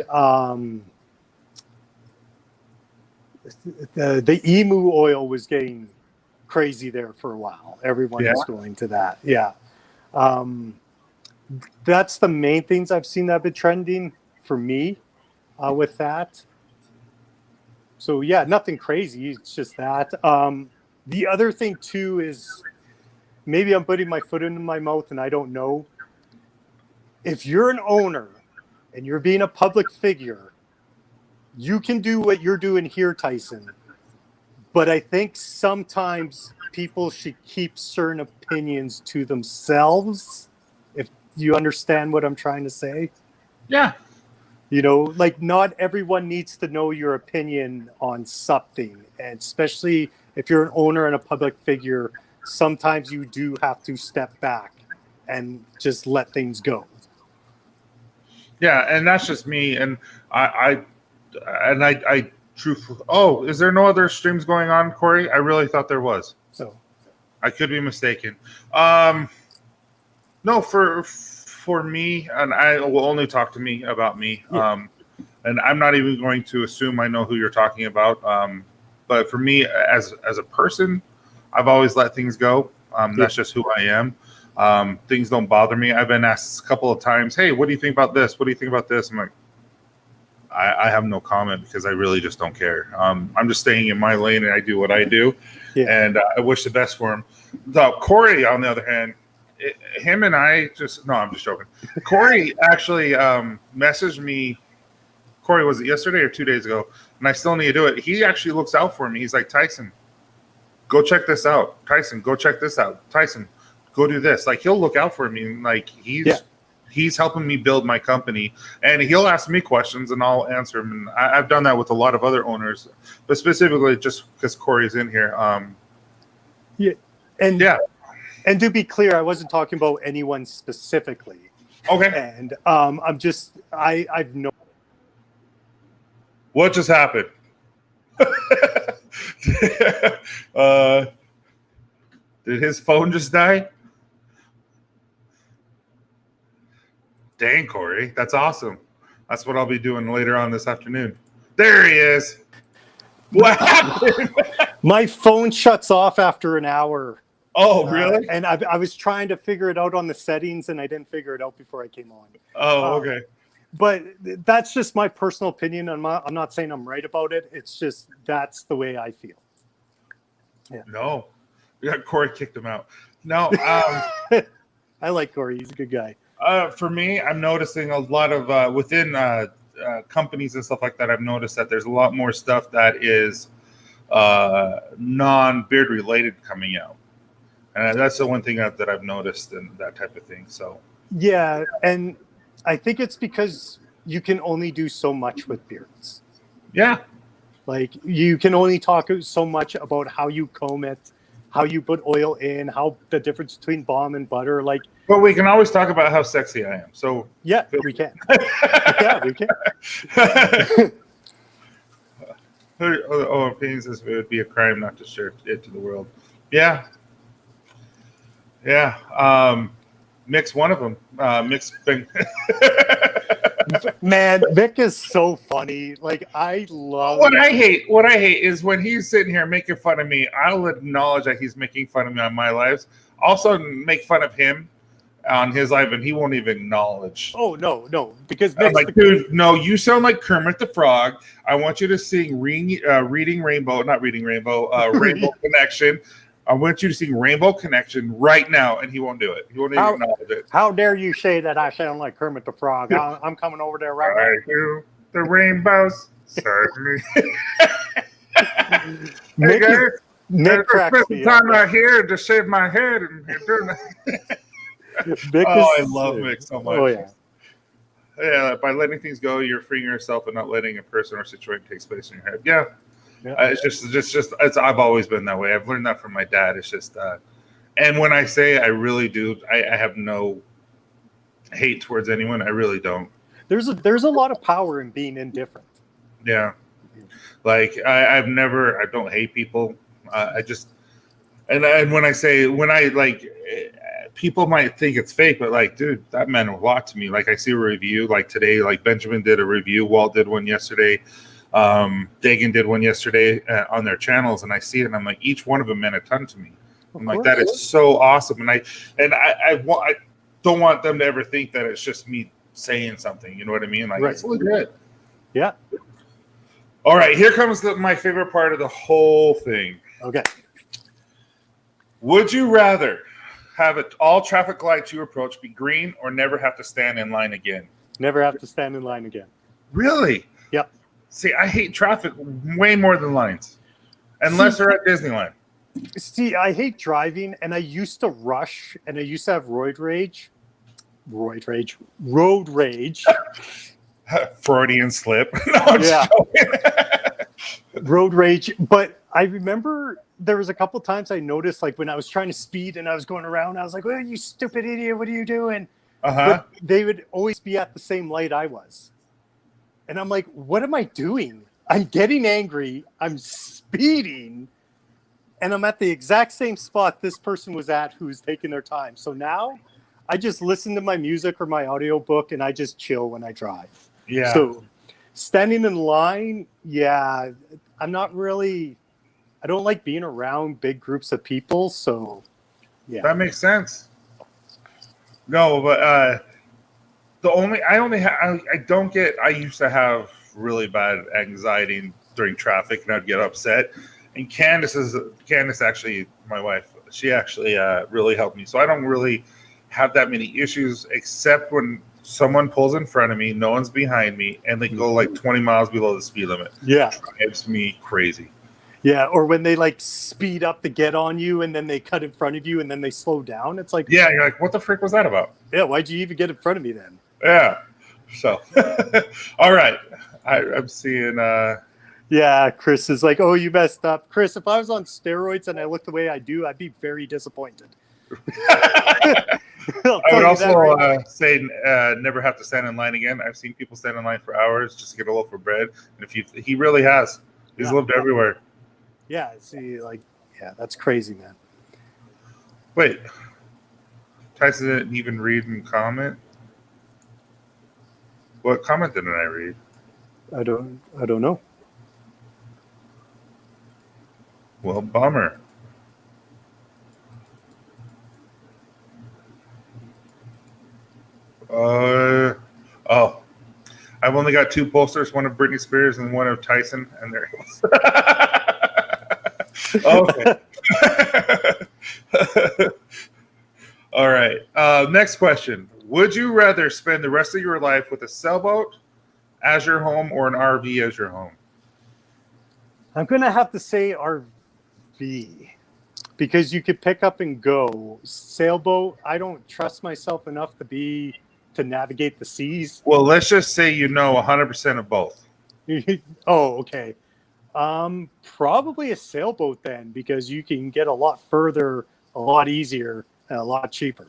Speaker 2: the emu oil was getting crazy there for a while. Everyone was going to that. Yeah. That's the main things I've seen that have been trending for me with that. So yeah, nothing crazy. It's just that. The other thing too is maybe I'm putting my foot in my mouth and I don't know. If you're an owner and you're being a public figure, you can do what you're doing here, Tyson. But I think sometimes people should keep certain opinions to themselves, if you understand what I'm trying to say.
Speaker 1: Yeah.
Speaker 2: Like not everyone needs to know your opinion on something. And especially if you're an owner and a public figure, sometimes you do have to step back and just let things go.
Speaker 1: Yeah, and that's just me. And I truthfully. Oh, is there no other streams going on, Corey? I really thought there was.
Speaker 2: So,
Speaker 1: I could be mistaken. No, for me, and I will only talk to me about me. Yeah. And I'm not even going to assume I know who you're talking about. But for me, as a person, I've always let things go. That's just who I am. Things don't bother me. I've been asked a couple of times, hey, what do you think about this? What do you think about this? I'm like, I have no comment because I really just don't care. I'm just staying in my lane and I do what I do. Yeah. And I wish the best for him. Corey, on the other hand, him and I I'm just joking. Corey actually messaged me. Corey, was it yesterday or 2 days ago? And I still need to do it. He actually looks out for me. He's like, Tyson, go check this out. Tyson, go check this out. Tyson, go do this. Like, he'll look out for me. Like, he's helping me build my company. And he'll ask me questions and I'll answer him. And I've done that with a lot of other owners, but specifically just because Corey's in here.
Speaker 2: And to be clear, I wasn't talking about anyone specifically.
Speaker 1: Okay.
Speaker 2: And I've no.
Speaker 1: What just happened? Did his phone just die? Dang, Corey, that's awesome. That's what I'll be doing later on this afternoon. There he is. What happened?
Speaker 2: My phone shuts off after an hour.
Speaker 1: Oh, really?
Speaker 2: And I was trying to figure it out on the settings, and I didn't figure it out before I came on.
Speaker 1: Oh, okay.
Speaker 2: But that's just my personal opinion. I'm not saying I'm right about it. It's just that's the way I feel. Yeah.
Speaker 1: No. Yeah, Corey kicked him out. No.
Speaker 2: I like Corey. He's a good guy.
Speaker 1: For me, I'm noticing a lot of within companies and stuff like that. I've noticed that there's a lot more stuff that is non-beard related coming out, and that's the one thing that I've noticed and that type of thing. So
Speaker 2: yeah, and I think it's because you can only do so much with beards.
Speaker 1: Yeah,
Speaker 2: like you can only talk so much about how you comb it, how you put oil in, how the difference between balm and butter. Like,
Speaker 1: but we can always talk about how sexy I am. So
Speaker 2: yeah, we can. Yeah, we can.
Speaker 1: Opinions says it would be a crime not to share it to the world. Yeah. Mick's one of them. Mick's been.
Speaker 2: Man, Mick is so funny. Like, I love
Speaker 1: What I hate is when he's sitting here making fun of me. I'll acknowledge that he's making fun of me on my lives. Also, make fun of him on his life, and he won't even acknowledge.
Speaker 2: Oh no, because
Speaker 1: I'm like, dude, no, you sound like Kermit the Frog. I want you to sing Reading Rainbow, not Reading Rainbow, Rainbow Connection. I want you to sing Rainbow Connection right now, and he won't do it. He won't even acknowledge it.
Speaker 2: How dare you say that I sound like Kermit the Frog? I'm coming over there right now.
Speaker 1: I do the rainbows. Certainly.
Speaker 2: Mick cracks me
Speaker 1: time out here to shave my head and doing that. I love Mick so much.
Speaker 2: Oh yeah.
Speaker 1: Yeah, by letting things go, you're freeing yourself and not letting a person or situation take space in your head. Yeah. It's just I've always been that way. I've learned that from my dad. It's just and when I say I really do, I have no hate towards anyone. I really don't.
Speaker 2: There's a lot of power in being indifferent.
Speaker 1: Yeah. Like I don't hate people. I just and when I like people might think it's fake, but like, dude, that meant a lot to me. Like I see a review like today, like Benjamin did a review, Walt did one yesterday. Dagan did one yesterday on their channels, and I see it, and I'm like, each one of them meant a ton to me. I'm like, that is so awesome, and I don't want them to ever think that it's just me saying something. You know what I mean? Like, right. It's legit.
Speaker 2: Yeah.
Speaker 1: All right, here comes my favorite part of the whole thing.
Speaker 2: Okay.
Speaker 1: Would you rather have all traffic lights you approach be green, or never have to stand in line again?
Speaker 2: Never have to stand in line again.
Speaker 1: Really?
Speaker 2: Yep.
Speaker 1: See, I hate traffic way more than lines, unless they're at Disneyland.
Speaker 2: See, I hate driving, and I used to rush, and I used to have road rage.
Speaker 1: Freudian slip. No, I'm just joking.
Speaker 2: Road rage. But I remember there was a couple times I noticed, like when I was trying to speed and I was going around, I was like, "Oh, you stupid idiot! What are you doing?" But they would always be at the same light I was. And I'm like, what am I doing? I'm getting angry. I'm speeding. And I'm at the exact same spot this person was at who's taking their time. So now I just listen to my music or my audiobook and I just chill when I drive.
Speaker 1: Yeah.
Speaker 2: So standing in line, I don't like being around big groups of people. So, yeah.
Speaker 1: That makes sense. No, but I used to have really bad anxiety during traffic, and I'd get upset. And Candace actually, my wife, she actually really helped me. So I don't really have that many issues, except when someone pulls in front of me, no one's behind me, and they go like 20 miles below the speed limit.
Speaker 2: Yeah.
Speaker 1: It drives me crazy.
Speaker 2: Yeah, or when they like speed up to get on you and then they cut in front of you and then they slow down. It's like,
Speaker 1: yeah, you're like, what the frick was that about?
Speaker 2: Yeah, why'd you even get in front of me then?
Speaker 1: Yeah. So, all right. I'm seeing.
Speaker 2: Yeah, Chris is like, oh, you messed up. Chris, if I was on steroids and I looked the way I do, I'd be very disappointed.
Speaker 1: I would also say never have to stand in line again. I've seen people stand in line for hours just to get a loaf of bread. And he really has. He's lived everywhere.
Speaker 2: Yeah, see, that's crazy, man.
Speaker 1: Wait. Tyson didn't even read and comment? What comment didn't I read?
Speaker 2: I don't know.
Speaker 1: Well, bummer. Oh, I've only got 2 posters, one of Britney Spears and one of Tyson, and there it goes. Okay. All right. Next question. Would you rather spend the rest of your life with a sailboat as your home or an RV as your home?
Speaker 2: I'm going to have to say RV because you could pick up and go. Sailboat, I don't trust myself enough to navigate the seas.
Speaker 1: Well, let's just say 100% of both.
Speaker 2: Oh, okay. Probably a sailboat then, because you can get a lot further, a lot easier, and a lot cheaper.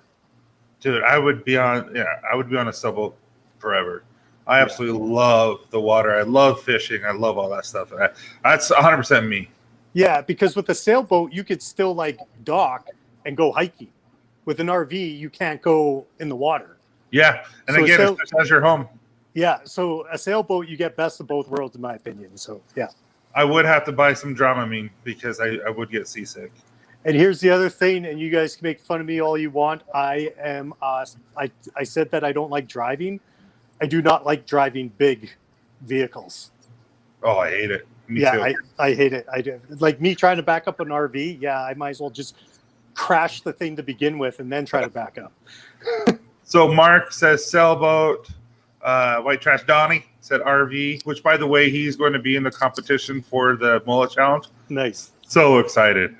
Speaker 1: Dude, I would be on a sailboat forever. I absolutely love the water. I love fishing. I love all that stuff. That's 100% me.
Speaker 2: Yeah, because with a sailboat, you could still like dock and go hiking. With an RV, you can't go in the water.
Speaker 1: Yeah, and so again, it's as your home.
Speaker 2: Yeah, so a sailboat, you get best of both worlds, in my opinion. So, yeah.
Speaker 1: I would have to buy some Dramamine because I would get seasick.
Speaker 2: And here's the other thing, and you guys can make fun of me all you want. I said that I don't like driving. I do not like driving big vehicles.
Speaker 1: Oh, I hate it.
Speaker 2: Me too. I hate it. I do. Like me trying to back up an RV. Yeah, I might as well just crash the thing to begin with and then try to back up.
Speaker 1: So Mark says sailboat. White Trash Donnie said RV, which, by the way, he's going to be in the competition for the Mullet Challenge.
Speaker 2: Nice.
Speaker 1: So excited.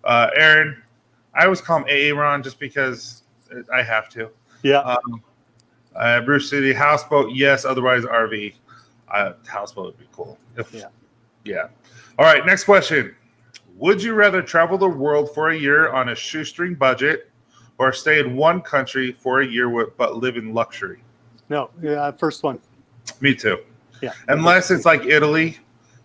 Speaker 1: Aaron, I always call him Aaron just because I have to.
Speaker 2: Yeah.
Speaker 1: Bruce City, houseboat, yes. Otherwise, RV. Houseboat would be cool. Yeah. All right, next question. Would you rather travel the world for a year on a shoestring budget or stay in one country for a year but live in luxury?
Speaker 2: No, first one.
Speaker 1: Me too.
Speaker 2: Yeah.
Speaker 1: Unless it's like Italy,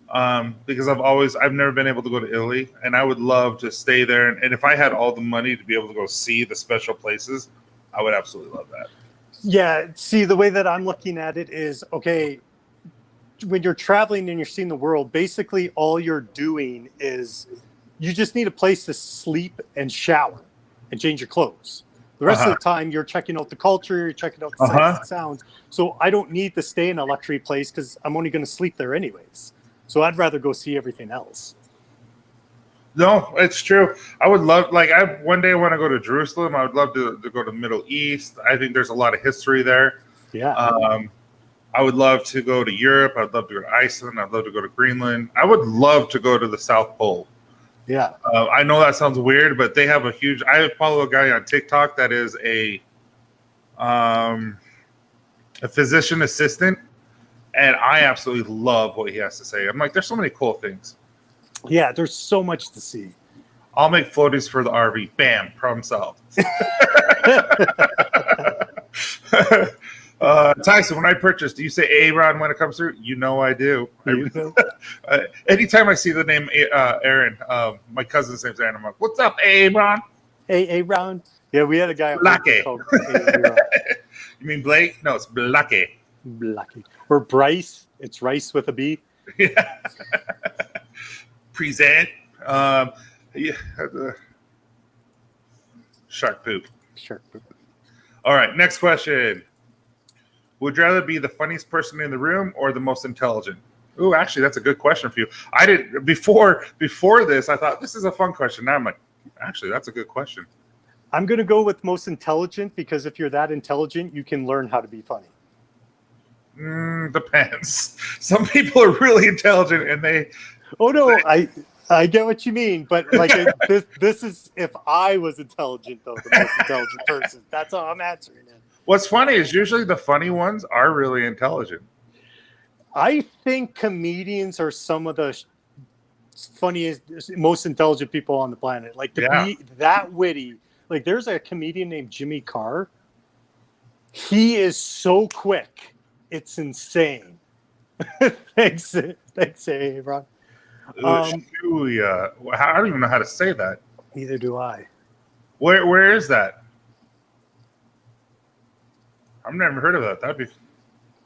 Speaker 1: because I've never been able to go to Italy, and I would love to stay there. And if I had all the money to be able to go see the special places, I would absolutely love that.
Speaker 2: Yeah. See, the way that I'm looking at it is, okay, when you're traveling and you're seeing the world, basically all you're doing is you just need a place to sleep and shower and change your clothes. The rest of the time, you're checking out the culture, you're checking out the sights and sounds. So I don't need to stay in a luxury place because I'm only going to sleep there anyways. So I'd rather go see everything else.
Speaker 1: No, it's true. I would love, one day I want to go to Jerusalem. I would love to go to the Middle East. I think there's a lot of history there.
Speaker 2: Yeah.
Speaker 1: I would love to go to Europe. I'd love to go to Iceland. I'd love to go to Greenland. I would love to go to the South Pole.
Speaker 2: Yeah.
Speaker 1: I know that sounds weird, but they have I follow a guy on TikTok that is a physician assistant, and I absolutely love what he has to say. I'm like, there's so many cool things.
Speaker 2: Yeah, there's so much to see.
Speaker 1: I'll make floaties for the RV. Bam, problem solved. Tyson, when I purchase, do you say Aaron when it comes through? You know I do. Anytime I see the name Aaron, my cousin's name's Aaron, I'm like, what's up, Aaron?
Speaker 2: Hey, Aaron. Yeah, we had a guy
Speaker 1: called Aaron. You mean Blake? No, it's Blackie.
Speaker 2: Blackie. Or Bryce. It's Rice with a B.
Speaker 1: Yeah. Present. Shark poop.
Speaker 2: Shark poop.
Speaker 1: All right, next question. Would you rather be the funniest person in the room or the most intelligent? Ooh, actually, that's a good question for you. I did before this. I thought this is a fun question. Now I'm like, actually, that's a good question.
Speaker 2: I'm going to go with most intelligent because if you're that intelligent, you can learn how to be funny.
Speaker 1: Depends. Some people are really intelligent, and they.
Speaker 2: Oh no, I get what you mean, but like this is if I was intelligent though, the most intelligent person. That's how I'm answering it.
Speaker 1: What's funny is usually the funny ones are really intelligent.
Speaker 2: I think comedians are some of the funniest, most intelligent people on the planet. Like to be that witty. Like there's a comedian named Jimmy Carr. He is so quick. It's insane. Thanks, Aaron.
Speaker 1: I don't even know how to say that.
Speaker 2: Neither do I.
Speaker 1: Where is that? I've never heard of that. That'd be.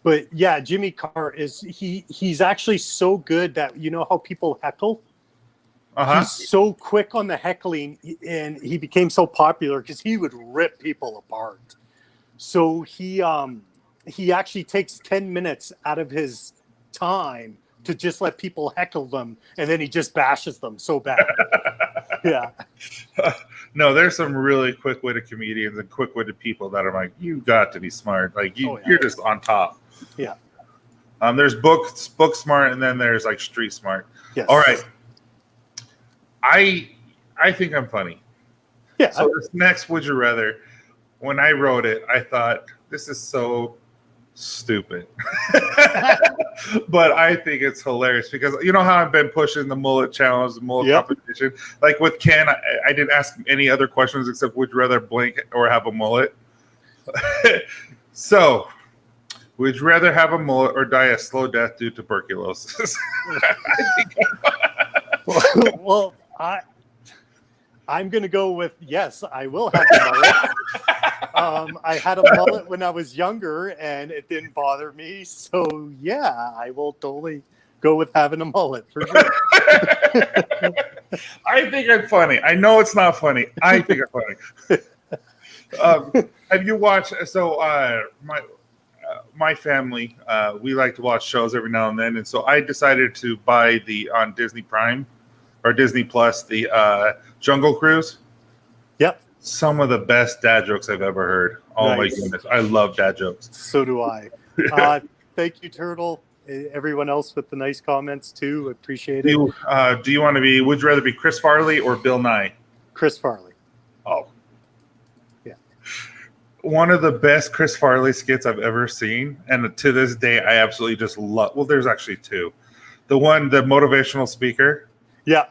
Speaker 2: But yeah, Jimmy Carr he's actually so good that, you know how people heckle? He's so quick on the heckling, and he became so popular because he would rip people apart. So he actually takes 10 minutes out of his time to just let people heckle them, and then he just bashes them so bad. Yeah.
Speaker 1: No, there's some really quick-witted comedians and quick-witted people that are like, you got to be smart. Like you're just on top.
Speaker 2: Yeah.
Speaker 1: There's book smart, and then there's like street smart.
Speaker 2: Yes.
Speaker 1: All right. I think I'm funny.
Speaker 2: Yeah.
Speaker 1: So this next Would You Rather, when I wrote it, I thought, this is so stupid. But I think it's hilarious because you know how I've been pushing the mullet challenge, the mullet competition. Like with Ken, I didn't ask him any other questions except would you rather blink or have a mullet? So, would you rather have a mullet or die a slow death due to tuberculosis?
Speaker 2: Well, I'm going to go with yes, I will have a mullet. I had a mullet when I was younger, and it didn't bother me. So, yeah, I will totally go with having a mullet for sure.
Speaker 1: I think I'm funny. I know it's not funny. I think I'm funny. Have you watched? So, my family, we like to watch shows every now and then, and so I decided to buy on Disney Prime or Disney Plus the Jungle Cruise.
Speaker 2: Yep.
Speaker 1: Some of the best dad jokes I've ever heard. Oh my goodness, I love dad jokes.
Speaker 2: So do I. Thank you, Turtle. Everyone else with the nice comments too. Appreciate it.
Speaker 1: Do you want to be? Would you rather be Chris Farley or Bill Nye?
Speaker 2: Chris Farley.
Speaker 1: Oh,
Speaker 2: yeah.
Speaker 1: One of the best Chris Farley skits I've ever seen, and to this day, I absolutely just love. Well, there's actually two. The motivational speaker.
Speaker 2: Yeah.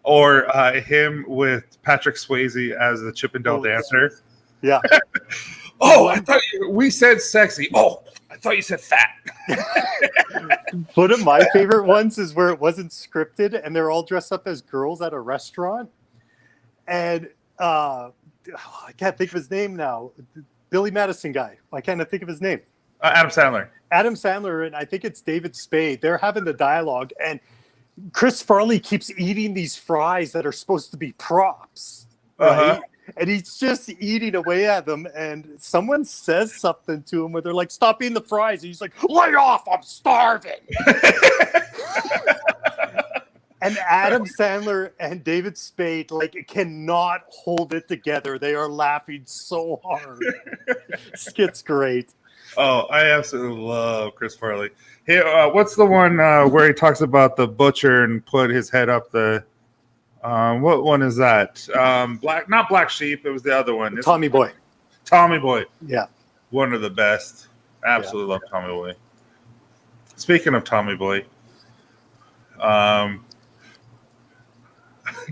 Speaker 1: Or him with Patrick Swayze as the Chippendale dancer.
Speaker 2: Yeah.
Speaker 1: I thought we said sexy. Oh, I thought you said fat.
Speaker 2: One of my favorite ones is where it wasn't scripted and they're all dressed up as girls at a restaurant. And I can't think of his name now. Billy Madison guy. I can't think of his name.
Speaker 1: Adam Sandler.
Speaker 2: Adam Sandler, and I think it's David Spade. They're having the dialogue, and Chris Farley keeps eating these fries that are supposed to be props, right? And he's just eating away at them. And someone says something to him where they're like, "Stop eating the fries." And he's like, "Lay off! I'm starving." And Adam Sandler and David Spade cannot hold it together. They are laughing so hard. Skit's great.
Speaker 1: Oh, I absolutely love Chris Farley. Hey, what's the one where he talks about the butcher and put his head up the? What one is that? Not Black Sheep. It was the other one.
Speaker 2: Tommy Boy.
Speaker 1: Tommy Boy.
Speaker 2: Yeah.
Speaker 1: One of the best. Absolutely love Tommy Boy. Speaking of Tommy Boy,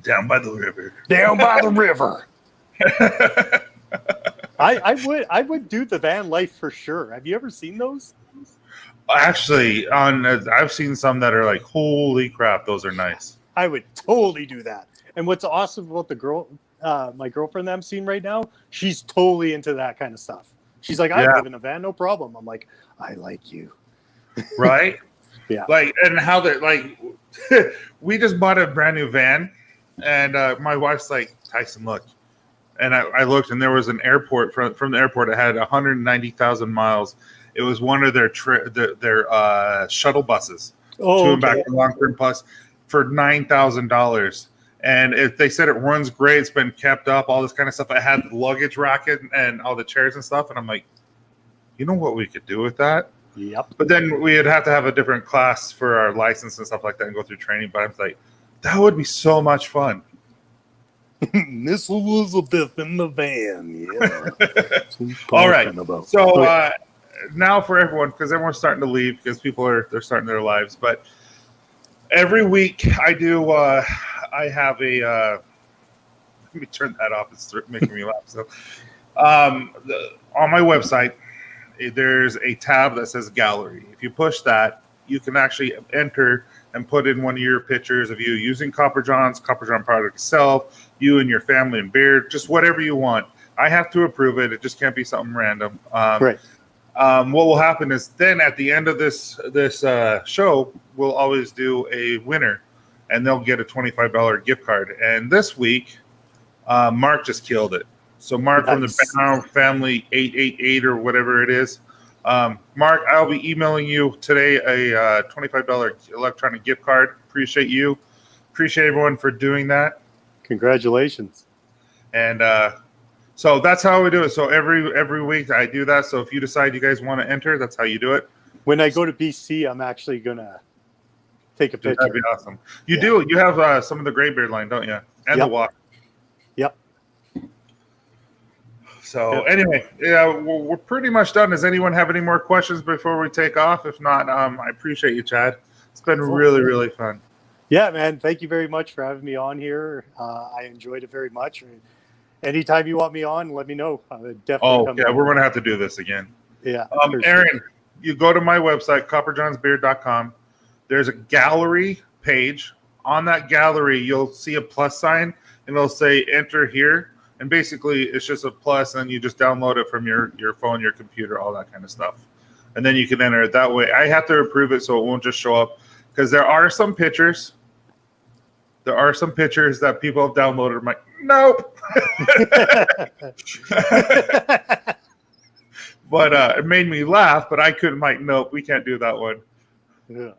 Speaker 1: down by the river.
Speaker 2: Down by the river. I would do the van life for sure. Have you ever seen those?
Speaker 1: Actually, I've seen some that are like, holy crap, those are nice.
Speaker 2: I would totally do that. And what's awesome about the girl, my girlfriend that I'm seeing right now, she's totally into that kind of stuff. She's like, I live in a van, no problem. I'm like, I like you.
Speaker 1: Right?
Speaker 2: Yeah.
Speaker 1: And how we just bought a brand new van, and my wife's like, Tyson, look. And I looked, and there was an airport from the airport. It had 190,000 miles. It was one of their shuttle buses to and back from long-term plus for $9,000. And they said it runs great. It's been kept up, all this kind of stuff. I had the luggage rack and all the chairs and stuff. And I'm like, you know what we could do with that?
Speaker 2: Yep.
Speaker 1: But then we'd have to have a different class for our license and stuff like that and go through training. But I was like, that would be so much fun.
Speaker 2: Miss Elizabeth in the van. Yeah.
Speaker 1: All right. So now for everyone, because everyone's starting to leave because they're starting their lives. But every week I do. I have a. Let me turn that off. It's making me laugh. So, on my website, there's a tab that says Gallery. If you push that, you can actually enter and put in one of your pictures of you using Copper John product itself, you and your family and beard, just whatever you want. I have to approve it. It just can't be something random.
Speaker 2: Right.
Speaker 1: what will happen is then at the end of this show, we'll always do a winner, and they'll get a $25 gift card. And this week, Mark just killed it. So Mark from the Backcountry Family 888 or whatever it is. Mark, I'll be emailing you today a $25 electronic gift card. Appreciate you. Appreciate everyone for doing that.
Speaker 2: Congratulations.
Speaker 1: And so that's how we do it. So every week I do that. So if you decide you guys want to enter, that's how you do it.
Speaker 2: When I go to BC, I'm actually going to take a picture.
Speaker 1: That'd be awesome. You do. You have some of the gray beard line, don't you? And the walk.
Speaker 2: Yep.
Speaker 1: So anyway, yeah, we're pretty much done. Does anyone have any more questions before we take off? If not, I appreciate you, Chad. It's been really, really fun.
Speaker 2: Yeah, man. Thank you very much for having me on here. I enjoyed it very much. Anytime you want me on, let me know. I would definitely come
Speaker 1: we're going to have to do this again.
Speaker 2: Yeah.
Speaker 1: Aaron, you go to my website, copperjohnsbeard.com. There's a gallery page. On that gallery, you'll see a plus sign, and it'll say enter here. And basically, it's just a plus, and you just download it from your phone, your computer, all that kind of stuff. And then you can enter it that way. I have to approve it so it won't just show up, because there are some pictures. There are some pictures that people have downloaded. I'm like, nope. But it made me laugh, but I couldn't. Like, nope, we can't do that one.
Speaker 2: Yeah.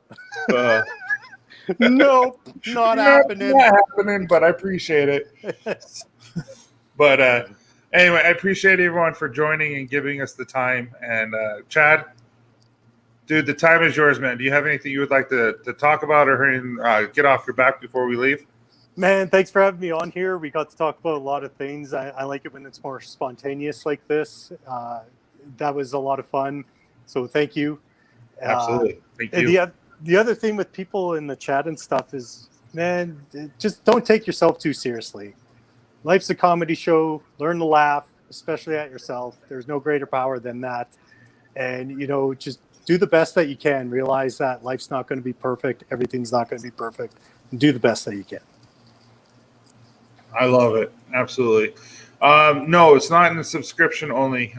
Speaker 2: Nope, not happening.
Speaker 1: Not happening, but I appreciate it. But anyway, I appreciate everyone for joining and giving us the time. And Chad, dude, the time is yours, man. Do you have anything you would like to talk about or get off your back before we leave?
Speaker 2: Man, thanks for having me on here. We got to talk about a lot of things. I like it when it's more spontaneous like this. That was a lot of fun. So thank you.
Speaker 1: Absolutely. Thank you.
Speaker 2: And the other thing with people in the chat and stuff is, man, just don't take yourself too seriously. Life's a comedy show. Learn to laugh, especially at yourself. There's no greater power than that. And, just do the best that you can. Realize that life's not going to be perfect. Everything's not going to be perfect. And do the best that you can.
Speaker 1: I love it. Absolutely. No, it's not in the subscription only.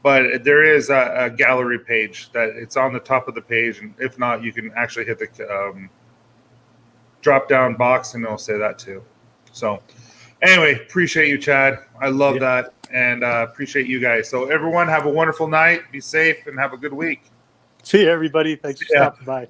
Speaker 1: But there is a gallery page that it's on the top of the page. And if not, you can actually hit the drop down box and it'll say that too. So anyway, appreciate you, Chad. I love that. And appreciate you guys. So everyone have a wonderful night. Be safe and have a good week.
Speaker 2: See you, everybody. Thanks for stopping by.